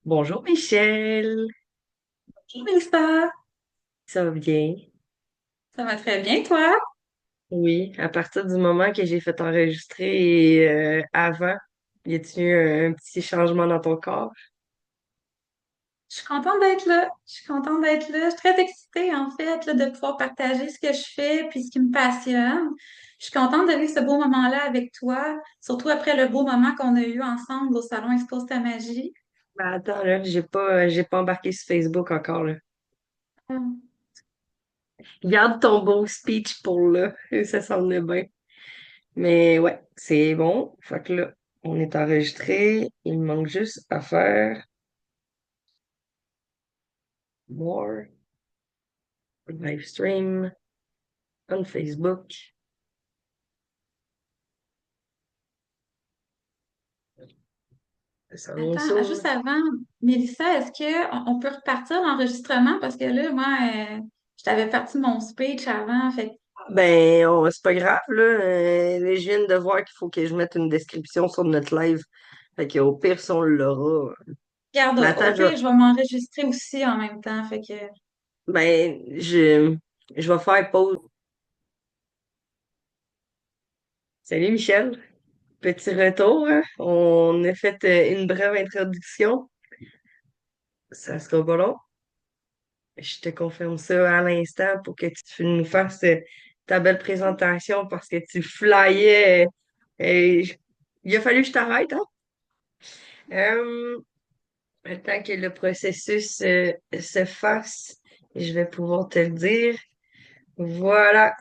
Bonjour Michel, Bonjour Mélissa, ça va bien? ça va très bien toi? Oui, à partir du moment que j'ai fait enregistrer et avant, y a-t-il eu un petit changement dans ton corps? Je suis contente d'être là. Je suis contente d'être là. Je suis très excitée en fait là, de pouvoir partager ce que je fais puis ce qui me passionne. Je suis contente de vivre ce beau moment-là avec toi, surtout après le beau moment qu'on a eu ensemble au Salon Expose ta magie. Ben attends, là, j'ai pas embarqué sur Facebook encore, là. Hum. Garde ton beau speech pour là, ça s'en est bien. Mais ouais, c'est bon. Fait que là, on est enregistré. Il me manque juste à faire more live stream on Facebook. Ça vient Attends, ça. juste avant, Mélissa, est-ce que on peut repartir l'enregistrement? Parce que là, moi, je t'avais parti mon speech avant. Fait que, Ben, c'est pas grave, là. Là, je viens de voir qu'il faut que je mette une description sur notre live. Fait qu'au pire, si on l'aura. regarde, Mais au attends, pire, je vais m'enregistrer aussi en même temps. Fait que, ben, je vais faire pause. Salut, Michel. Petit retour, hein. On a fait une brève introduction. Ça sera pas long. Je te confirme ça à l'instant pour que tu nous fasses ta belle présentation parce que tu flyais. Il a fallu que je t'arrête, hein. Euh, Le temps que le processus se fasse, je vais pouvoir te le dire. Voilà.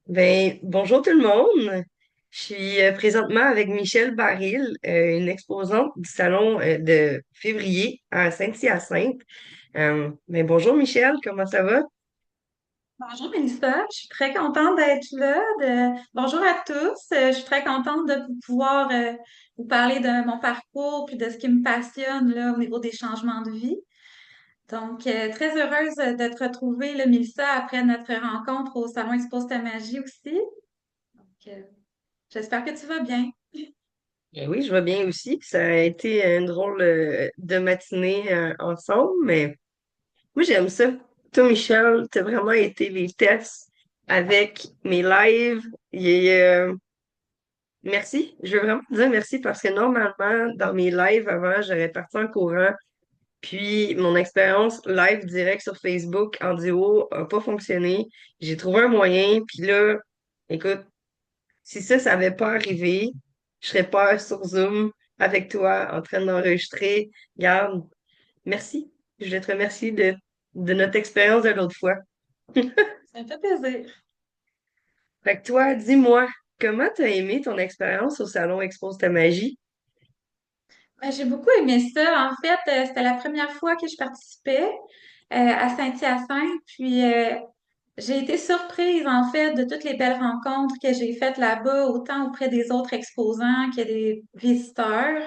Ben, bonjour tout le monde. Je suis présentement avec Michelle Baril, une exposante du salon de février à Saint-Hyacinthe. Ben, bonjour Michelle, comment ça va? bonjour Mélissa, je suis très contente d'être là. Bonjour à tous, je suis très contente de pouvoir vous parler de mon parcours puis de ce qui me passionne là, au niveau des changements de vie. Donc, très heureuse de te retrouver, là, Mélissa, après notre rencontre au Salon Expose ta magie aussi. Donc, j'espère que tu vas bien. Ben oui, je vais bien aussi. Ça a été une drôle de matinée ensemble, mais moi j'aime ça. Toi, Michelle, t'as vraiment été les tests avec mes lives. Merci. Je veux vraiment te dire merci parce que normalement, dans mes lives avant, j'aurais parti en courant. Puis mon expérience live direct sur Facebook en duo a pas fonctionné. J'ai trouvé un moyen. Puis là, écoute, si ça n'avait pas arrivé, je serais pas sur Zoom avec toi en train d'enregistrer. Garde, merci. Je voulais te remercier de notre expérience de l'autre fois. Ça me fait plaisir. Fait que toi, dis-moi, comment t'as aimé ton expérience au Salon Expose ta magie? Ben, j'ai beaucoup aimé ça. En fait, c'était la première fois que je participais à Saint-Hyacinthe. Puis, j'ai été surprise, en fait, de toutes les belles rencontres que j'ai faites là-bas, autant auprès des autres exposants que des visiteurs.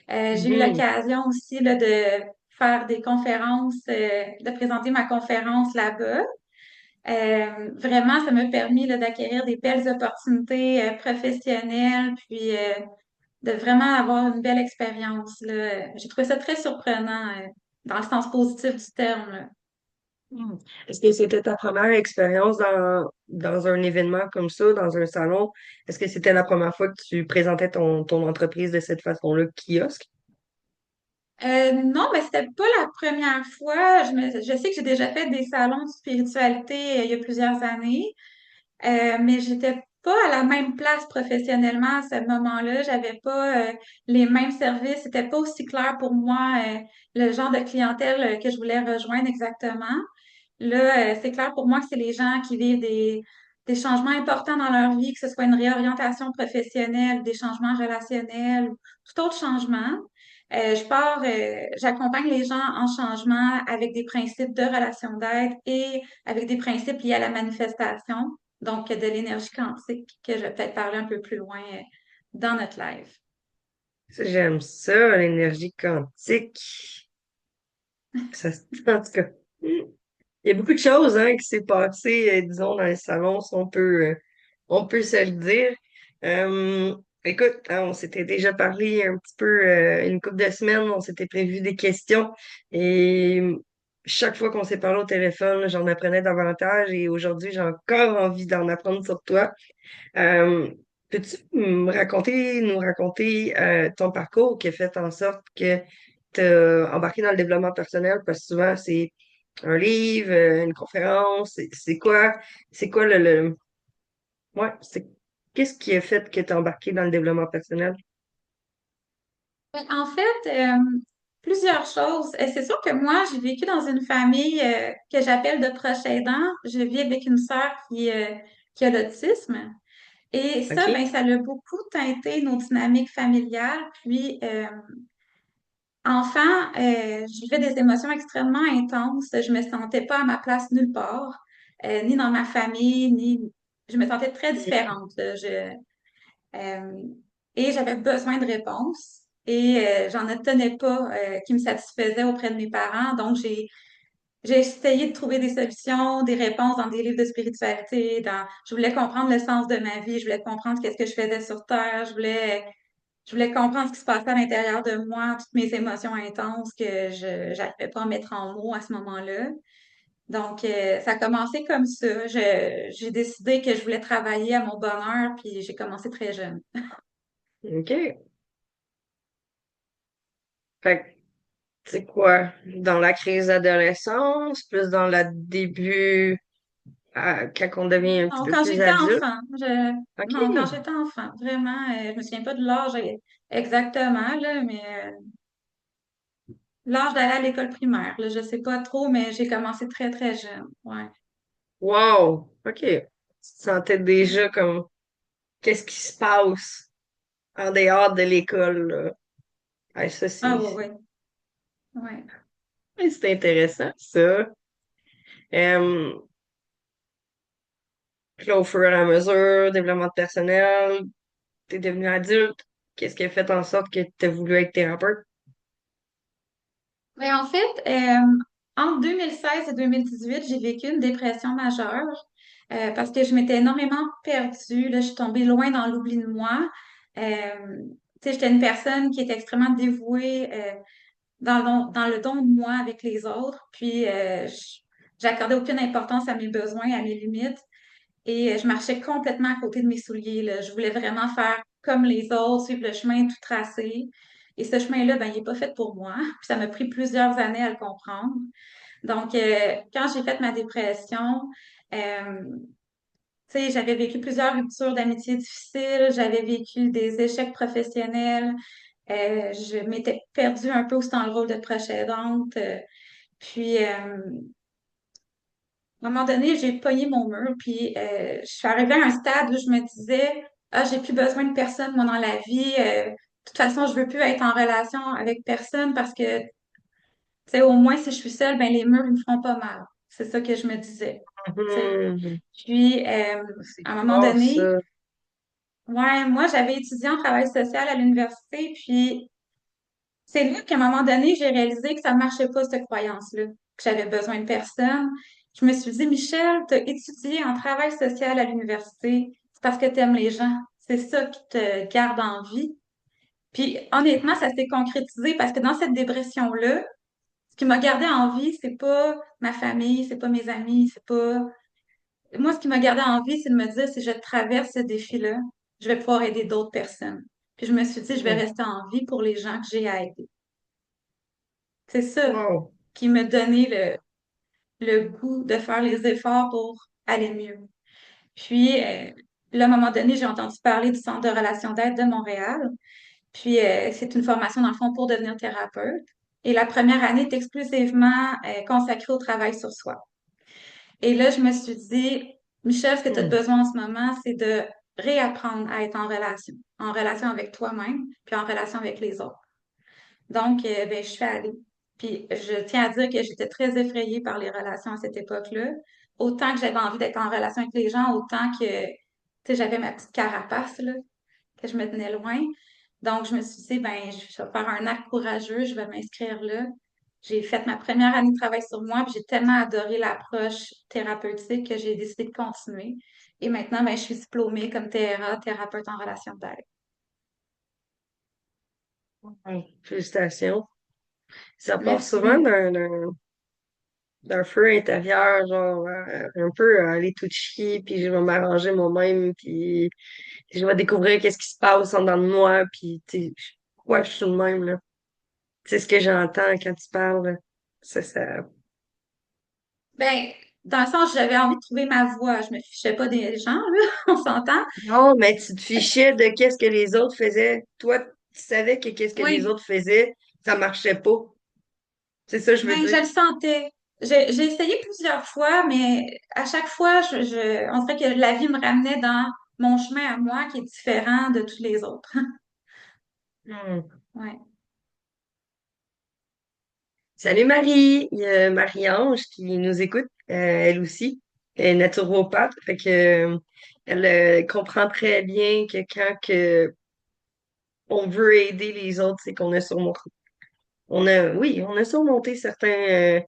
J'ai eu Mhm. l'occasion aussi là, de faire des conférences, de présenter ma conférence là-bas. Vraiment, ça m'a permis là, d'acquérir des belles opportunités professionnelles, puis de vraiment avoir une belle expérience, là. J'ai trouvé ça très surprenant, dans le sens positif du terme, là. Hmm. Est-ce que c'était ta première expérience dans un événement comme ça, dans un salon? Est-ce que c'était la première fois que tu présentais ton entreprise de cette façon-là, kiosque? Non, mais c'était pas la première fois. Je sais que j'ai déjà fait des salons de spiritualité il y a plusieurs années, mais j'étais pas à la même place professionnellement à ce moment-là. J'avais pas les mêmes services. C'était pas aussi clair pour moi le genre de clientèle que je voulais rejoindre exactement. Là, c'est clair pour moi que c'est les gens qui vivent des changements importants dans leur vie, que ce soit une réorientation professionnelle, des changements relationnels, tout autre changement. J'accompagne les gens en changement avec des principes de relation d'aide et avec des principes liés à la manifestation, donc de l'énergie quantique, que je vais peut-être parler un peu plus loin dans notre live. Ça, j'aime ça, l'énergie quantique. Ça, en tout cas, il y a beaucoup de choses hein, qui s'est passé, disons, dans les salons, si on peut se le dire. Écoute, hein, on s'était déjà parlé un petit peu une couple de semaines, on s'était prévu des questions et chaque fois qu'on s'est parlé au téléphone, j'en apprenais davantage et aujourd'hui, j'ai encore envie d'en apprendre sur toi. Euh, Peux-tu nous raconter ton parcours qui a fait en sorte que tu as embarqué dans le développement personnel? Parce que souvent, c'est un livre, une conférence, c'est quoi ouais, qu'est-ce qui a fait que tu as embarqué dans le développement personnel? Ben, en fait, plusieurs choses. C'est sûr que moi, j'ai vécu dans une famille que j'appelle de proches aidants. Je vis avec une sœur qui a l'autisme. Et ça, ben, OK? ça a beaucoup teinté nos dynamiques familiales. Puis, enfant, je vivais des émotions extrêmement intenses. Je me sentais pas à ma place nulle part, ni dans ma famille, ni... Je me sentais très différente, là. Euh, et j'avais besoin de réponses et j'en obtenais pas qui me satisfaisaient auprès de mes parents. Donc, j'ai essayé de trouver des solutions, des réponses dans des livres de spiritualité. Je voulais comprendre le sens de ma vie, je voulais comprendre qu'est-ce que je faisais sur Terre, je voulais comprendre ce qui se passait à l'intérieur de moi, toutes mes émotions intenses que je n'arrivais pas à mettre en mots à ce moment-là. Donc, ça a commencé comme ça. J'ai décidé que je voulais travailler à mon bonheur, puis j'ai commencé très jeune. OK. Fait que, c'est quoi? Dans la crise d'adolescence, plus dans le début, quand on devient un petit Non, peu quand plus j'étais adulte? enfant, non, quand OK. j'étais enfant, vraiment, je me souviens pas de l'âge exactement, là, mais l'âge d'aller à l'école primaire, là, je sais pas trop, mais j'ai commencé très, très jeune. Ouais. Wow! OK. Tu te sentais déjà comme qu'est-ce qui se passe en dehors de l'école, là? Ah, ça, Ah ouais, ouais, ouais. c'est intéressant, ça. Euh, Puis là, au fur et à mesure, développement personnel, t'es devenu adulte. Qu'est-ce qui a fait en sorte que tu as voulu être thérapeute? Mais en fait, entre 2016 et 2018, j'ai vécu une dépression majeure parce que je m'étais énormément perdue. Là, je suis tombée loin dans l'oubli de moi. Tu sais, j'étais une personne qui était extrêmement dévouée dans le don de moi avec les autres. Puis, j'accordais aucune importance à mes besoins, à mes limites. Et je marchais complètement à côté de mes souliers, là. Je voulais vraiment faire comme les autres, suivre le chemin tout tracé. Et ce chemin-là, ben, il n'est pas fait pour moi. Puis ça m'a pris plusieurs années à le comprendre. Donc, quand j'ai fait ma dépression, euh, tu sais, j'avais vécu plusieurs ruptures d'amitié difficiles, j'avais vécu des échecs professionnels, je m'étais perdue un peu aussi dans le rôle de proche aidante. Puis, à un moment donné, j'ai pogné mon mur, puis je suis arrivée à un stade où je me disais, ah, j'ai plus besoin de personne, moi, dans la vie. De toute façon, je veux plus être en relation avec personne parce que, tu sais, au moins, si je suis seule, ben, les murs, ils me feront pas mal. C'est ça que je me disais, tu sais. Mhm. Puis, C'est à un moment fort, donné, ça. ouais, moi, j'avais étudié en travail social à l'université, puis c'est là qu'à un moment donné, j'ai réalisé que ça ne marchait pas, cette croyance-là, que j'avais besoin de personne. Je me suis dit, Michel, tu as étudié en travail social à l'université, c'est parce que tu aimes les gens. C'est ça qui te garde en vie. Puis honnêtement, ça s'est concrétisé parce que dans cette dépression-là, ce qui m'a gardé en vie, c'est pas ma famille, c'est pas mes amis, c'est pas... Moi, ce qui m'a gardé en vie, c'est de me dire, si je traverse ce défi-là, je vais pouvoir aider d'autres personnes. Puis je me suis dit, je vais Mhm. rester en vie pour les gens que j'ai à aider. C'est ça Wow. qui me donnait le goût de faire les efforts pour aller mieux. Puis, là, à un moment donné, j'ai entendu parler du Centre de relations d'aide de Montréal. Puis, c'est une formation, dans le fond, pour devenir thérapeute. Et la première année est exclusivement consacrée au travail sur soi. Et là, je me suis dit, Michel, ce que tu as Mhm. besoin en ce moment, c'est de réapprendre à être en relation avec toi-même, puis en relation avec les autres. Donc, ben, je suis allée. Puis, je tiens à dire que j'étais très effrayée par les relations à cette époque-là. Autant que j'avais envie d'être en relation avec les gens, autant que, tu sais, j'avais ma petite carapace, là, que je me tenais loin. Donc, je me suis dit, ben, je vais faire un acte courageux, je vais m'inscrire là. J'ai fait ma première année de travail sur moi, puis j'ai tellement adoré l'approche thérapeutique que j'ai décidé de continuer. Et maintenant, ben, je suis diplômée comme TRA, thérapeute en relation d'aide. Félicitations. Ça part souvent Merci. d'un feu intérieur, genre un peu aller tout chier, puis je vais m'arranger moi-même, puis je vais découvrir qu'est-ce qui se passe en dedans de moi, puis tu sais, pourquoi je suis de même, là. C'est ce que j'entends quand tu parles, là. Ça... Ben, dans le sens, j'avais envie de trouver ma voie. Je me fichais pas des gens, là, on s'entend? Non, mais tu te fichais de qu'est-ce que les autres faisaient. Toi, tu savais que qu'est-ce que les Oui, autres faisaient, ça marchait pas. C'est ça que je veux ben, je dire. le sentais. J'ai essayé plusieurs fois, mais à chaque fois, on dirait que la vie me ramenait dans mon chemin à moi qui est différent de tous les autres. Hmm. Ouais. Salut Marie, il y a Marie-Ange qui nous écoute, elle aussi. Elle est naturopathe, fait que elle comprend très bien que quand que on veut aider les autres, c'est qu'on a surmonté, oui, on a surmonté certains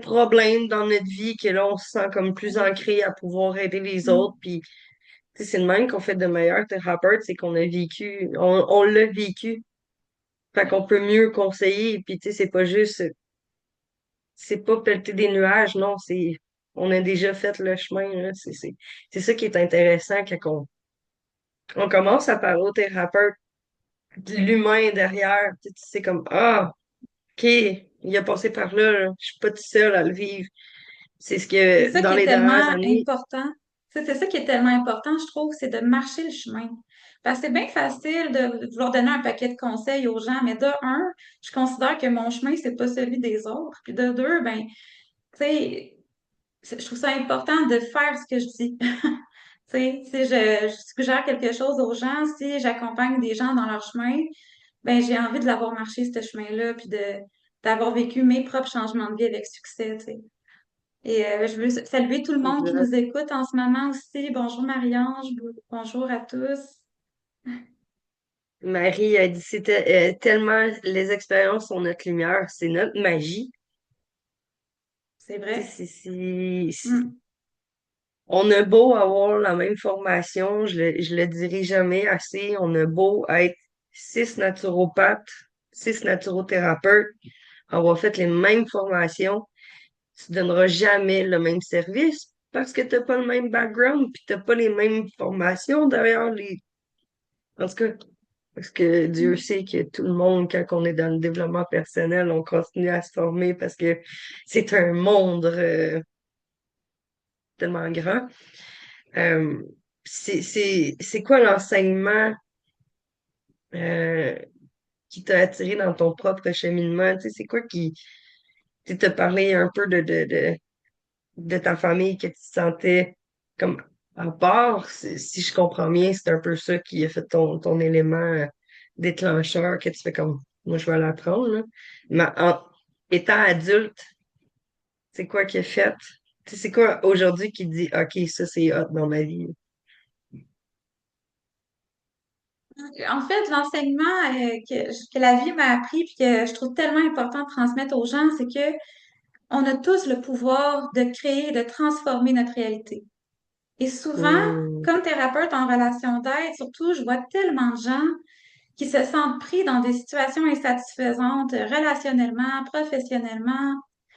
problèmes dans notre vie que là on se sent comme plus ancré à pouvoir aider les autres. Mm. Puis tu sais, c'est le même qu'on fait de meilleurs thérapeutes, c'est qu'on a vécu, on l'a vécu, fait qu'on peut mieux conseiller. Puis tu sais, c'est pas pelleter des nuages, non, on a déjà fait le chemin, là. C'est ça qui est intéressant quand on commence à parler au thérapeute, de l'humain derrière. Tu sais, comme, ah, OK, il a passé par là, là. Je suis pas tout seul à le vivre. C'est ce C'est que, ça dans qui est les dernières tellement années, important. C'est ça qui est tellement important, je trouve, c'est de marcher le chemin. Parce que c'est bien facile de vouloir donner un paquet de conseils aux gens, mais de un, je considère que mon chemin, c'est pas celui des autres. Puis de deux, ben, tu sais, je trouve ça important de faire ce que je dis. Tu sais, si je suggère quelque chose aux gens, si j'accompagne des gens dans leur chemin, ben j'ai envie de l'avoir marché, ce chemin-là, puis d'avoir vécu mes propres changements de vie avec succès, tu sais. Et je veux saluer tout le monde qui exact. nous écoute en ce moment aussi. Bonjour Marie-Ange, bonjour à tous. Marie a dit, c'était tellement les expériences sont notre lumière, c'est notre magie. C'est Tu vrai. sais, Mm. on a beau avoir la même formation, je le dirai jamais assez, on a beau être 6 naturopathes, 6 naturothérapeutes, avoir fait les mêmes formations, tu donneras jamais le même service parce que t'as pas le même background puis t'as pas les mêmes formations derrière les... En tout cas, parce que Dieu Mm. sait que tout le monde, quand on est dans le développement personnel, on continue à se former parce que c'est un monde tellement grand. Euh, c'est quoi l'enseignement euh, qui t'a attiré dans ton propre cheminement? Tu sais, c'est quoi qui... Tu t'as parlé un peu de ta famille que tu te sentais comme à part, si je comprends bien, c'est un peu ça qui a fait ton élément déclencheur que tu fais comme moi je vais l'apprendre, là. Mais étant adulte, c'est quoi qui a fait? Tu sais, c'est quoi aujourd'hui qui dit OK, ça c'est hot dans ma vie? En fait, l'enseignement que la vie m'a appris puis que je trouve tellement important de transmettre aux gens, c'est que on a tous le pouvoir de créer, de transformer notre réalité. Et souvent, Hmm. comme thérapeute en relation d'aide, surtout, je vois tellement de gens qui se sentent pris dans des situations insatisfaisantes relationnellement, professionnellement,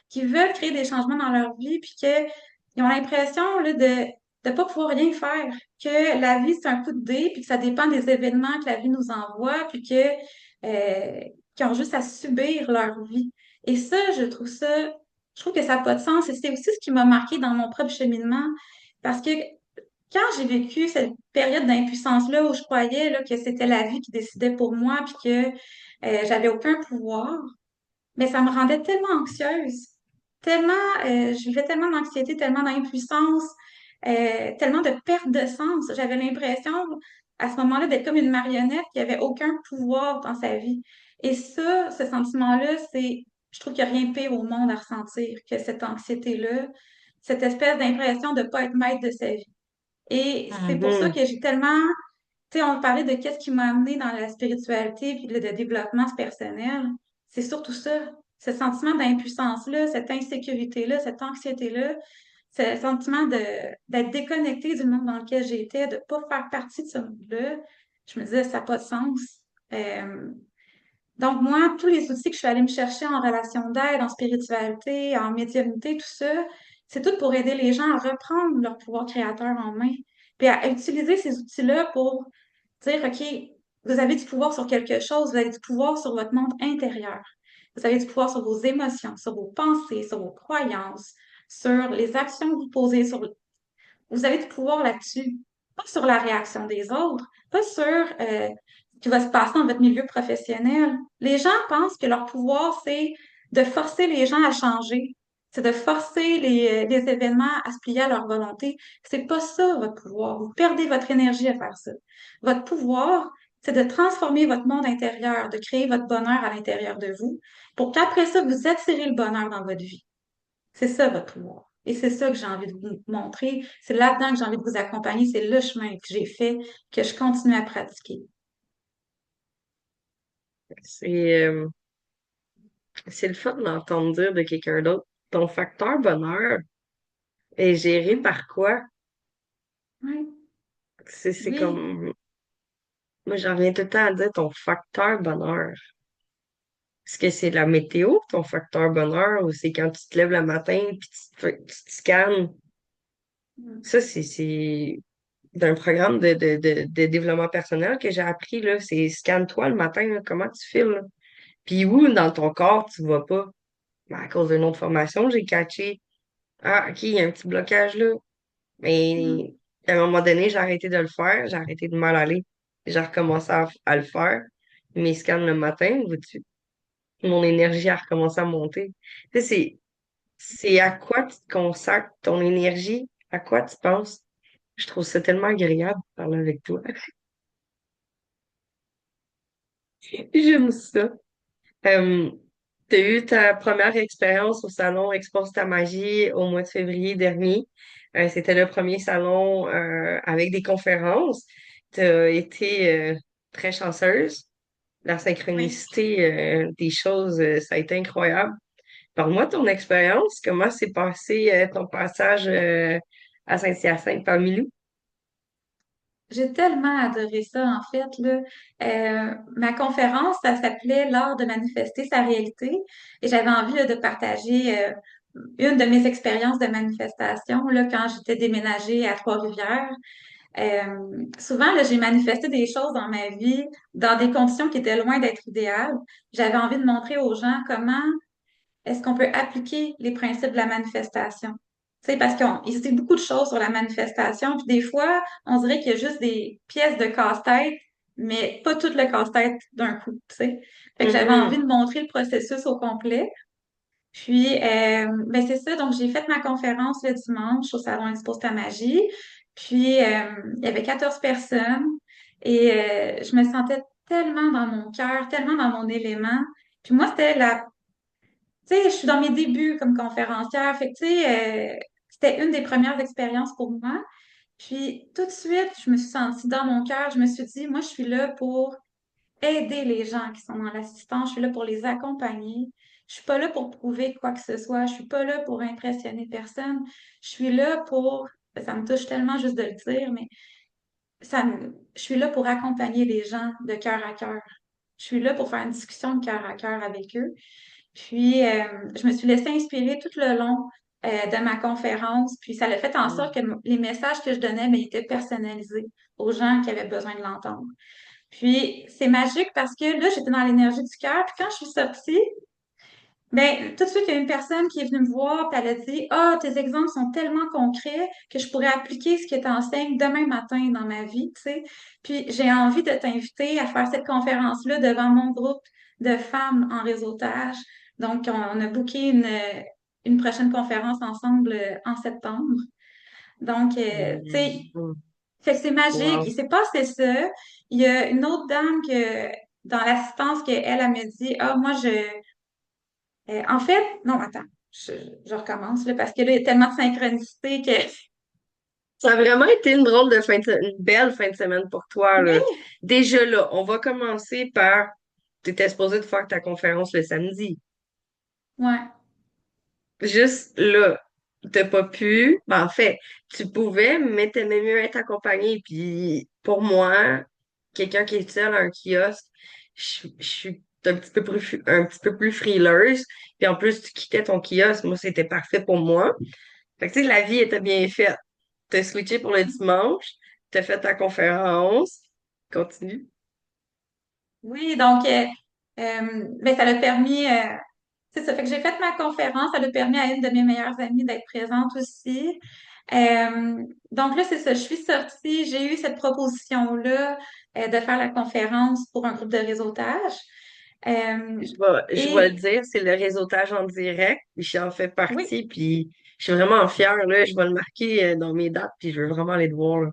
qui veulent créer des changements dans leur vie, puis qu'ils ont l'impression là, de ne pas pouvoir rien faire, que la vie, c'est un coup de dé, puis que ça dépend des événements que la vie nous envoie, puis qu'ils ont juste à subir leur vie. Et ça, je trouve que ça n'a pas de sens. Et c'est aussi ce qui m'a marqué dans mon propre cheminement, parce que quand j'ai vécu cette période d'impuissance-là où je croyais là, que c'était la vie qui décidait pour moi puis que j'avais aucun pouvoir, mais ça me rendait tellement anxieuse, tellement, je vivais tellement d'anxiété, tellement d'impuissance, tellement de perte de sens. J'avais l'impression à ce moment-là d'être comme une marionnette qui avait aucun pouvoir dans sa vie. Et ça, ce sentiment-là, je trouve qu'il n'y a rien de pire au monde à ressentir que cette anxiété-là, cette espèce d'impression de ne pas être maître de sa vie. Et c'est pour ça Mhm. que j'ai tellement, tu sais, on parlait de qu'est-ce qui m'a amené dans la spiritualité puis le développement personnel. C'est surtout ça, ce sentiment d'impuissance-là, cette insécurité-là, cette anxiété-là, ce sentiment d'être déconnecté du monde dans lequel j'étais, de ne pas faire partie de ce monde-là. Je me disais, ça n'a pas de sens. Euh, donc, moi, tous les outils que je suis allée me chercher en relation d'aide, en spiritualité, en médiumnité, tout ça, c'est tout pour aider les gens à reprendre leur pouvoir créateur en main, puis à utiliser ces outils-là pour dire, OK, vous avez du pouvoir sur quelque chose, vous avez du pouvoir sur votre monde intérieur, vous avez du pouvoir sur vos émotions, sur vos pensées, sur vos croyances, sur les actions que vous posez, vous avez du pouvoir là-dessus, pas sur la réaction des autres, pas sur ce qui va se passer dans votre milieu professionnel. Les gens pensent que leur pouvoir, c'est de forcer les gens à changer, c'est de forcer les événements à se plier à leur volonté. C'est pas ça, votre pouvoir. Vous perdez votre énergie à faire ça. Votre pouvoir, c'est de transformer votre monde intérieur, de créer votre bonheur à l'intérieur de vous, pour qu'après ça, vous attirez le bonheur dans votre vie. C'est ça votre pouvoir. Et c'est ça que j'ai envie de vous montrer. C'est là-dedans que j'ai envie de vous accompagner. C'est le chemin que j'ai fait, que je continue à pratiquer. C'est c'est le fun d'entendre dire de quelqu'un d'autre. Ton facteur bonheur est géré Oui, par quoi? oui, C'est oui. comme, moi j'en reviens tout le temps à dire ton facteur bonheur. Est-ce que c'est la météo, ton facteur bonheur, ou c'est quand tu te lèves le matin puis tu te scannes? Ça, c'est d'un programme de développement personnel que j'ai appris, là. C'est scanne-toi le matin, là, comment tu files, là. Puis où dans ton corps tu vas pas? Ben, à cause d'une autre formation, j'ai catché. Ah, OK, il y a un petit blocage là. Mm. Mais à un moment donné, j'ai arrêté de le faire, j'ai arrêté de mal aller. J'ai recommencé à le faire. Mes scans le matin, vois-tu, mon énergie a recommencé à monter. Tu sais, c'est à quoi tu te consacres ton énergie, à quoi tu penses. Je trouve ça tellement agréable de parler avec toi. J'aime ça. Euh, tu as eu ta première expérience au salon Expose ta magie au mois de février dernier. C'était le premier salon avec des conférences. Tu as été très chanceuse. La Oui. synchronicité des choses, ça a été incroyable. Parle-moi de ton expérience. Comment s'est passé ton passage à Saint-Hyacinthe parmi nous? J'ai tellement adoré ça, en fait, là. Ma conférence, ça s'appelait L'art de manifester sa réalité. Et j'avais envie, là, de partager une de mes expériences de manifestation, là, quand j'étais déménagée à Trois-Rivières. Souvent, là, j'ai manifesté des choses dans ma vie dans des conditions qui étaient loin d'être idéales. J'avais envie de montrer aux gens comment est-ce qu'on peut appliquer les principes de la manifestation. Tu sais, parce qu'il se dit beaucoup de choses sur la manifestation, puis des fois, on dirait qu'il y a juste des pièces de casse-tête, mais pas tout le casse-tête d'un coup, tu sais. Fait que j'avais envie Mhm. de montrer le processus au complet. Puis, ben c'est ça. Donc, j'ai fait ma conférence le dimanche au Salon Expose ta magie. Puis, il y avait 14 personnes et je me sentais tellement dans mon cœur, tellement dans mon élément. Puis moi, c'était tu sais, je suis dans mes débuts comme conférencière. Fait que, tu sais, c'était une des premières expériences pour moi. Puis, tout de suite, je me suis sentie dans mon cœur. Je me suis dit, moi, je suis là pour aider les gens qui sont dans l'assistance. Je suis là pour les accompagner. Je suis pas là pour prouver quoi que ce soit. Je suis pas là pour impressionner personne. Je suis là pour, ça me touche tellement juste de le dire, mais je suis là pour accompagner les gens de cœur à cœur. Je suis là pour faire une discussion de cœur à cœur avec eux. Puis, je me suis laissée inspirer tout le long de ma conférence. Puis, ça a fait en sorte que les messages que je donnais, mais, étaient personnalisés aux gens qui avaient besoin de l'entendre. Puis, c'est magique parce que là, j'étais dans l'énergie du cœur. Puis, quand je suis sortie, ben, tout de suite, il y a une personne qui est venue me voir, puis elle a dit, ah, tes exemples sont tellement concrets que je pourrais appliquer ce que tu enseignes demain matin dans ma vie, tu sais. Puis, j'ai envie de t'inviter à faire cette conférence-là devant mon groupe de femmes en réseautage. Donc, on a booké une prochaine conférence ensemble en septembre. Donc, tu sais, Mhm. fait que c'est magique. Wow. Il s'est passé ça. Il y a une autre dame que, dans l'assistance, elle me dit, ah, moi, en fait, non, attends, je, je recommence là, parce que là, il y a tellement de synchronicité que. Ça a vraiment été une drôle de une belle fin de semaine pour toi, là. Oui, Déjà là, on va commencer par, tu étais supposé de faire ta conférence le samedi. ouais, Juste là, t'as pas pu. Ben, en fait, tu pouvais, mais t'aimais mieux être accompagné. Puis pour moi, quelqu'un qui est seul à un kiosque, je suis un petit peu plus frileuse. Puis en plus, tu quittais ton kiosque. Moi, c'était parfait pour moi. Fait que, tu sais, la vie était bien faite. T'as switché pour le dimanche, t'as fait ta conférence. Continue. Oui, donc, ben, ça l'a permis, c'est ça, fait que j'ai fait ma conférence, ça l'a permis à une de mes meilleures amies d'être présente aussi. Donc là, c'est ça, je suis sortie, j'ai eu cette proposition-là, de faire la conférence pour un groupe de réseautage. Euh, Je vais le et dire, c'est le réseautage en direct, puis j'en fais oui, partie, puis je suis vraiment fière, là. Je vais le marquer dans mes dates, puis je veux vraiment aller te voir, là.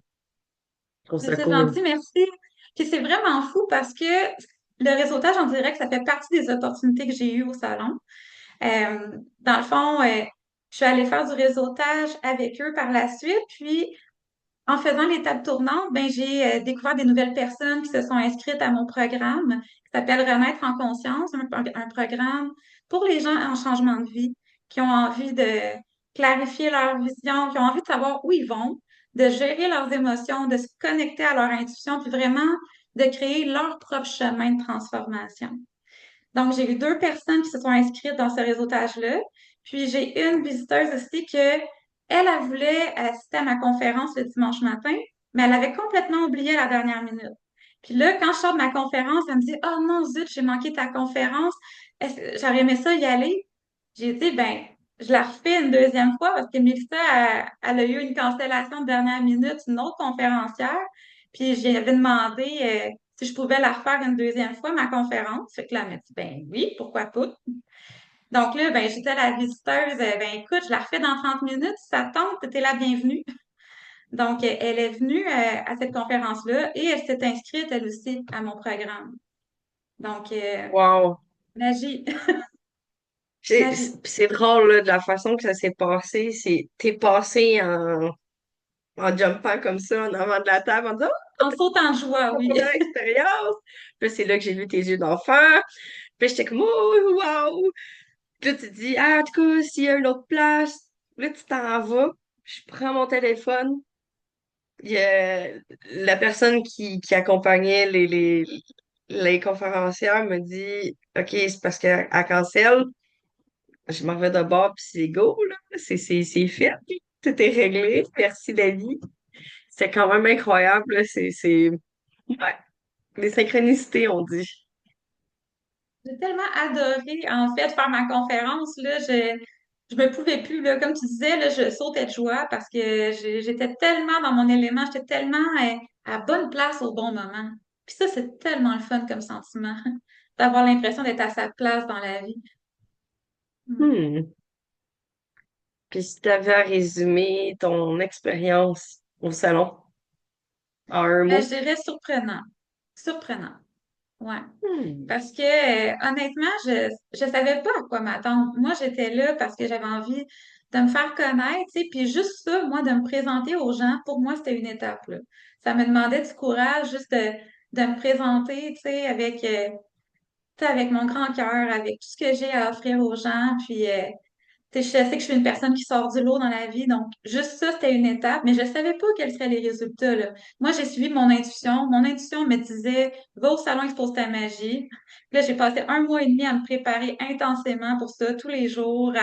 Je trouve ça c'est cool. gentil, merci. Puis c'est vraiment fou parce que le réseautage en direct, ça fait partie des opportunités que j'ai eues au salon. Dans le fond, je suis allée faire du réseautage avec eux par la suite. Puis, en faisant les tables tournantes, ben, j'ai découvert des nouvelles personnes qui se sont inscrites à mon programme qui s'appelle Renaître en conscience, un programme pour les gens en changement de vie qui ont envie de clarifier leur vision, qui ont envie de savoir où ils vont, de gérer leurs émotions, de se connecter à leur intuition, puis vraiment de créer leur propre chemin de transformation. Donc, j'ai eu deux personnes qui se sont inscrites dans ce réseautage-là. Puis, j'ai une visiteuse aussi elle voulait assister à ma conférence le dimanche matin, mais elle avait complètement oublié à la dernière minute. Puis là, quand je sors de ma conférence, elle me dit, oh non, zut, j'ai manqué ta conférence. J'aurais aimé ça y aller. J'ai dit, ben, je la refais une deuxième fois parce que Mélissa, elle a eu une cancellation de dernière minute, une autre conférencière. Puis, j'avais demandé, si je pouvais la refaire une deuxième fois, ma conférence. Fait que là, elle m'a dit, ben oui, pourquoi pas. Donc là, ben, j'étais la visiteuse, ben écoute, je la refais dans 30 minutes, si ça tente, t'es la bienvenue. Donc, elle est venue à cette conférence-là et elle s'est inscrite, elle aussi, à mon programme. Donc, Wow. magie, Puis magie. c'est drôle, là, de la façon que ça s'est passé. T'es passé en jumpant comme ça en avant de la table en disant, En sautant de joie, oh, oui. première expérience. Puis là, c'est là que j'ai vu tes yeux d'enfant. Puis j'étais comme, oh, wow. Puis là, tu te dis, ah, en tout cas, s'il y a une autre place, là, tu t'en vas. Je prends mon téléphone. Il y a la personne qui accompagnait les conférencières me dit, OK, c'est parce qu'elle cancelle. Je m'en vais de bord, puis c'est go, là. C'est fait. Tout est réglé. Merci, David. C'était quand même incroyable, là. Ouais, des synchronicités, on dit. J'ai tellement adoré, en fait, faire ma conférence, là, je me pouvais plus, là, comme tu disais, là, je sautais de joie parce que j'étais tellement dans mon élément, j'étais tellement à bonne place au bon moment. Puis ça, c'est tellement le fun comme sentiment, d'avoir l'impression d'être à sa place dans la vie. Mm. Hmm. Puis si tu avais à résumer ton expérience au salon en un Je mot. dirais surprenant. Surprenant. Ouais. Hmm. Parce que honnêtement, je savais pas à quoi m'attendre. Moi, j'étais là parce que j'avais envie de me faire connaître, tu sais, puis juste ça, moi, de me présenter aux gens, pour moi, c'était une étape, là. Ça me demandait du courage juste de me présenter, tu sais, tu sais, avec mon grand cœur, avec tout ce que j'ai à offrir aux gens, puis tu sais, je sais que je suis une personne qui sort du lot dans la vie, donc juste ça, c'était une étape, mais je ne savais pas quels seraient les résultats, là. Moi, j'ai suivi mon intuition. Mon intuition me disait, va au salon Expose ta magie. Puis là, j'ai passé un mois et demi à me préparer intensément pour ça, tous les jours.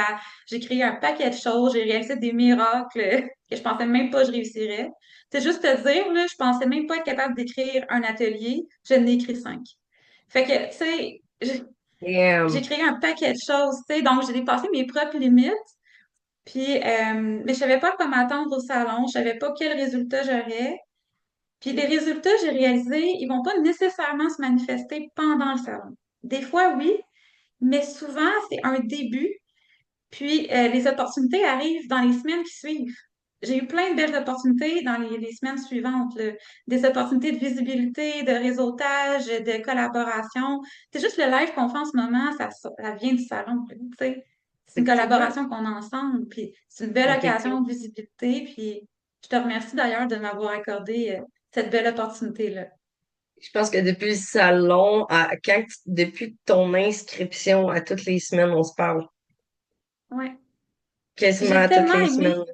J'ai créé un paquet de choses, j'ai réalisé des miracles que je pensais même pas que je réussirais. C'est juste te dire, là, je pensais même pas être capable d'écrire un atelier. Je n'ai écrit 5. Fait que, tu sais, j'ai Damn. créé un paquet de choses, tu sais, donc j'ai dépassé mes propres limites. Puis, mais je savais pas quoi m'attendre au salon, je savais pas quel résultat j'aurais. Puis les résultats, j'ai réalisé, ils vont pas nécessairement se manifester pendant le salon. Des fois, oui, mais souvent, c'est un début. Puis les opportunités arrivent dans les semaines qui suivent. J'ai eu plein de belles opportunités dans les semaines suivantes, là. Des opportunités de visibilité, de réseautage, de collaboration. C'est juste le live qu'on fait en ce moment, ça vient du salon, là, tu sais. C'est une Effectivement. collaboration qu'on a ensemble, puis c'est une belle occasion Effectivement. de visibilité, puis je te remercie d'ailleurs de m'avoir accordé cette belle opportunité-là. Je pense que depuis le salon, depuis ton inscription à toutes les semaines, on se parle. Ouais. Quasiment J'ai à toutes tellement les aimé semaines.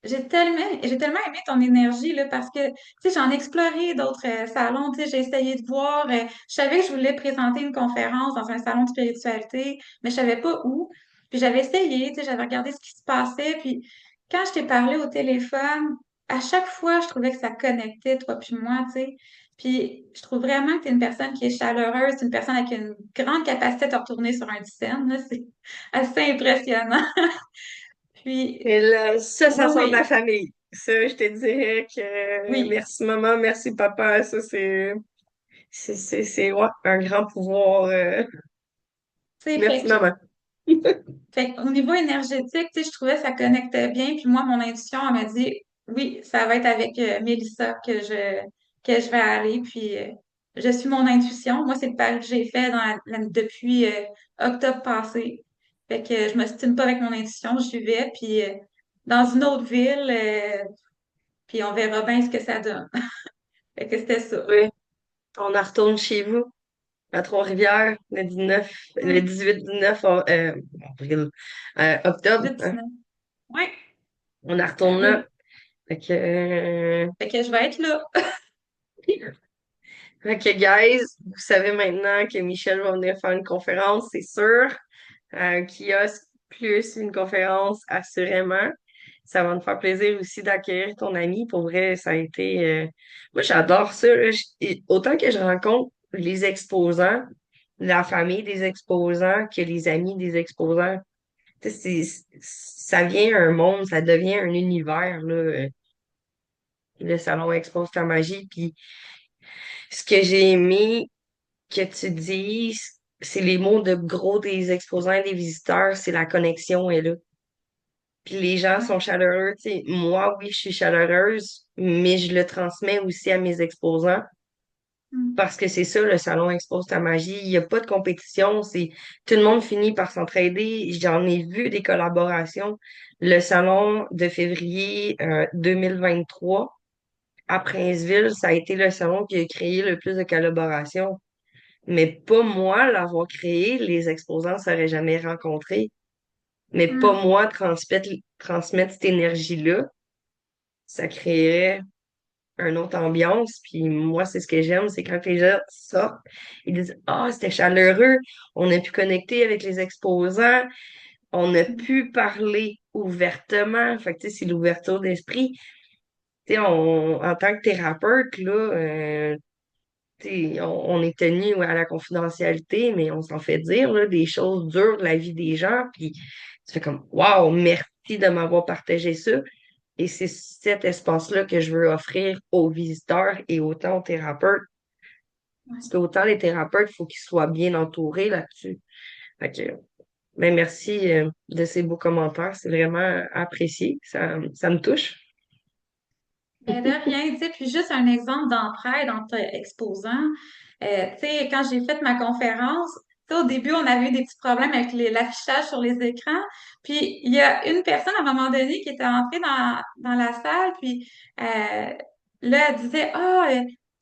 j'ai tellement aimé ton énergie, là, parce que, tu sais, j'en ai exploré d'autres salons, tu sais, j'ai essayé de voir, je savais que je voulais présenter une conférence dans un salon de spiritualité, mais je savais pas où. Puis j'avais essayé, tu sais, j'avais regardé ce qui se passait, puis quand je t'ai parlé au téléphone, à chaque fois, je trouvais que ça connectait, toi puis moi, tu sais. Puis je trouve vraiment que tu es une personne qui est chaleureuse, une personne avec une grande capacité de te retourner sur un scène, là, c'est assez impressionnant. Puis, Et là, ça oui, sort de la oui, famille. Ça, je te dirais que oui. merci maman, merci papa. Ça, ouais, un grand pouvoir. Tu sais, Merci maman. au niveau énergétique, tu sais, je trouvais que ça connectait bien. Puis moi, mon intuition, elle m'a dit, oui, ça va être avec Mélissa que je vais aller. Puis je suis mon intuition. Moi, c'est le pari que j'ai fait depuis octobre passé. Fait que je me stime pas avec mon intuition, j'y vais. Puis dans une autre ville, puis on verra bien ce que ça donne. Fait que c'était ça. Oui, on en retourne chez vous, à Trois-Rivières, le Oui, 18-19 avril, octobre, hein. 19. Oui, On en retourne là. oui. Fait que, Fait que je vais être là. fait que, guys, vous savez maintenant que Michel va venir faire une conférence, c'est sûr. Kiosque plus une conférence, assurément. Ça va me faire plaisir aussi d'accueillir ton ami. Pour vrai, ça a été... moi, j'adore ça, là. Et autant que je rencontre les exposants, la famille des exposants, que les amis des exposants. Tu sais, ça vient un monde, ça devient un univers, là. Le salon expose ta magie. Puis ce que j'ai aimé que tu dises, c'est les mots de gros des exposants et des visiteurs, c'est la connexion est là. Puis les gens sont chaleureux, tu sais. Moi, oui, je suis chaleureuse, mais je le transmets aussi à mes exposants Mm. parce que c'est ça, le salon expose ta magie. Il n'y a pas de compétition, c'est tout le monde finit par s'entraider. J'en ai vu des collaborations. Le salon de février 2023 à Princeville, ça a été le salon qui a créé le plus de collaborations. Mais pas moi l'avoir créé, les exposants ne seraient jamais rencontrés. Mais pas Mm. moi transmettre cette énergie-là, ça créerait une autre ambiance. Puis moi, c'est ce que j'aime, c'est quand les gens sortent, ils disent, ah, c'était chaleureux, on a pu connecter avec les exposants, on a Mm. pu parler ouvertement. Fait que, tu sais, c'est l'ouverture d'esprit. Tu sais, en tant que thérapeute, là, tu sais, on est tenu à la confidentialité, mais on s'en fait dire, là, des choses dures de la vie des gens. Puis tu fais comme, waouh, merci de m'avoir partagé ça. Et c'est cet espace-là que je veux offrir aux visiteurs et autant aux thérapeutes. Parce Ouais. qu'autant les thérapeutes, il faut qu'ils soient bien entourés là-dessus. Fait que, ben merci de ces beaux commentaires. C'est vraiment apprécié. Ça me touche. Ben, de rien, tu sais, puis juste un exemple d'entraide entre exposants. Tu sais, quand j'ai fait ma conférence, tu sais, au début, on avait eu des petits problèmes avec l'affichage sur les écrans. Puis, il y a une personne, à un moment donné, qui était entrée dans la salle, puis là, elle disait, ah,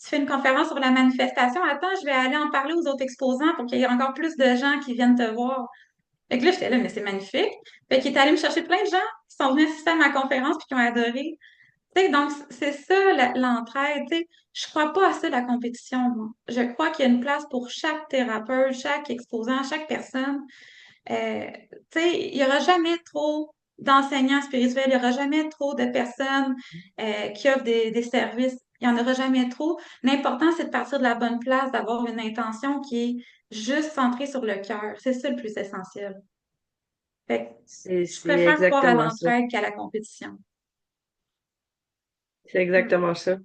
tu fais une conférence sur la manifestation. Attends, je vais aller en parler aux autres exposants pour qu'il y ait encore plus de gens qui viennent te voir. Fait que là, j'étais là, mais c'est magnifique. Fait qu'il est allé me chercher plein de gens qui sont venus assister à ma conférence puis qui ont adoré. Tu sais, donc, c'est ça l'entraide. Tu sais. Je crois pas à ça, la compétition, moi. Je crois qu'il y a une place pour chaque thérapeute, chaque exposant, chaque personne. Tu sais, il y aura jamais trop d'enseignants spirituels, il y aura jamais trop de personnes qui offrent des services. Il y en aura jamais trop. L'important, c'est de partir de la bonne place, d'avoir une intention qui est juste centrée sur le cœur. C'est ça le plus essentiel. Fait que je C'est préfère croire à exactement ça. l'entraide qu'à la compétition. C'est Hmm. exactement ça.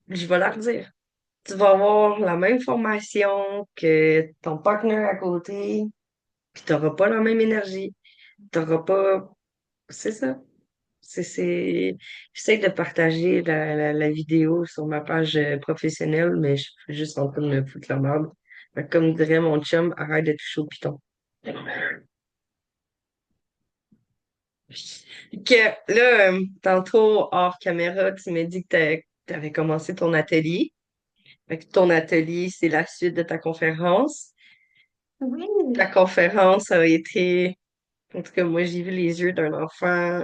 Je vais leur dire. Tu vas avoir la même formation que ton partenaire à côté, puis tu n'auras pas la même énergie. Tu n'auras pas. C'est ça. J'essaie de partager la vidéo sur ma page professionnelle, mais je suis juste en train de me foutre la merde. Fait que comme dirait mon chum, arrête de toucher au piton. Que là, tantôt, hors caméra, tu m'as dit que tu avais commencé ton atelier. Fait que ton atelier, c'est la suite de ta conférence. Ta Oui. conférence a été En tout cas, moi, j'ai vu les yeux d'un enfant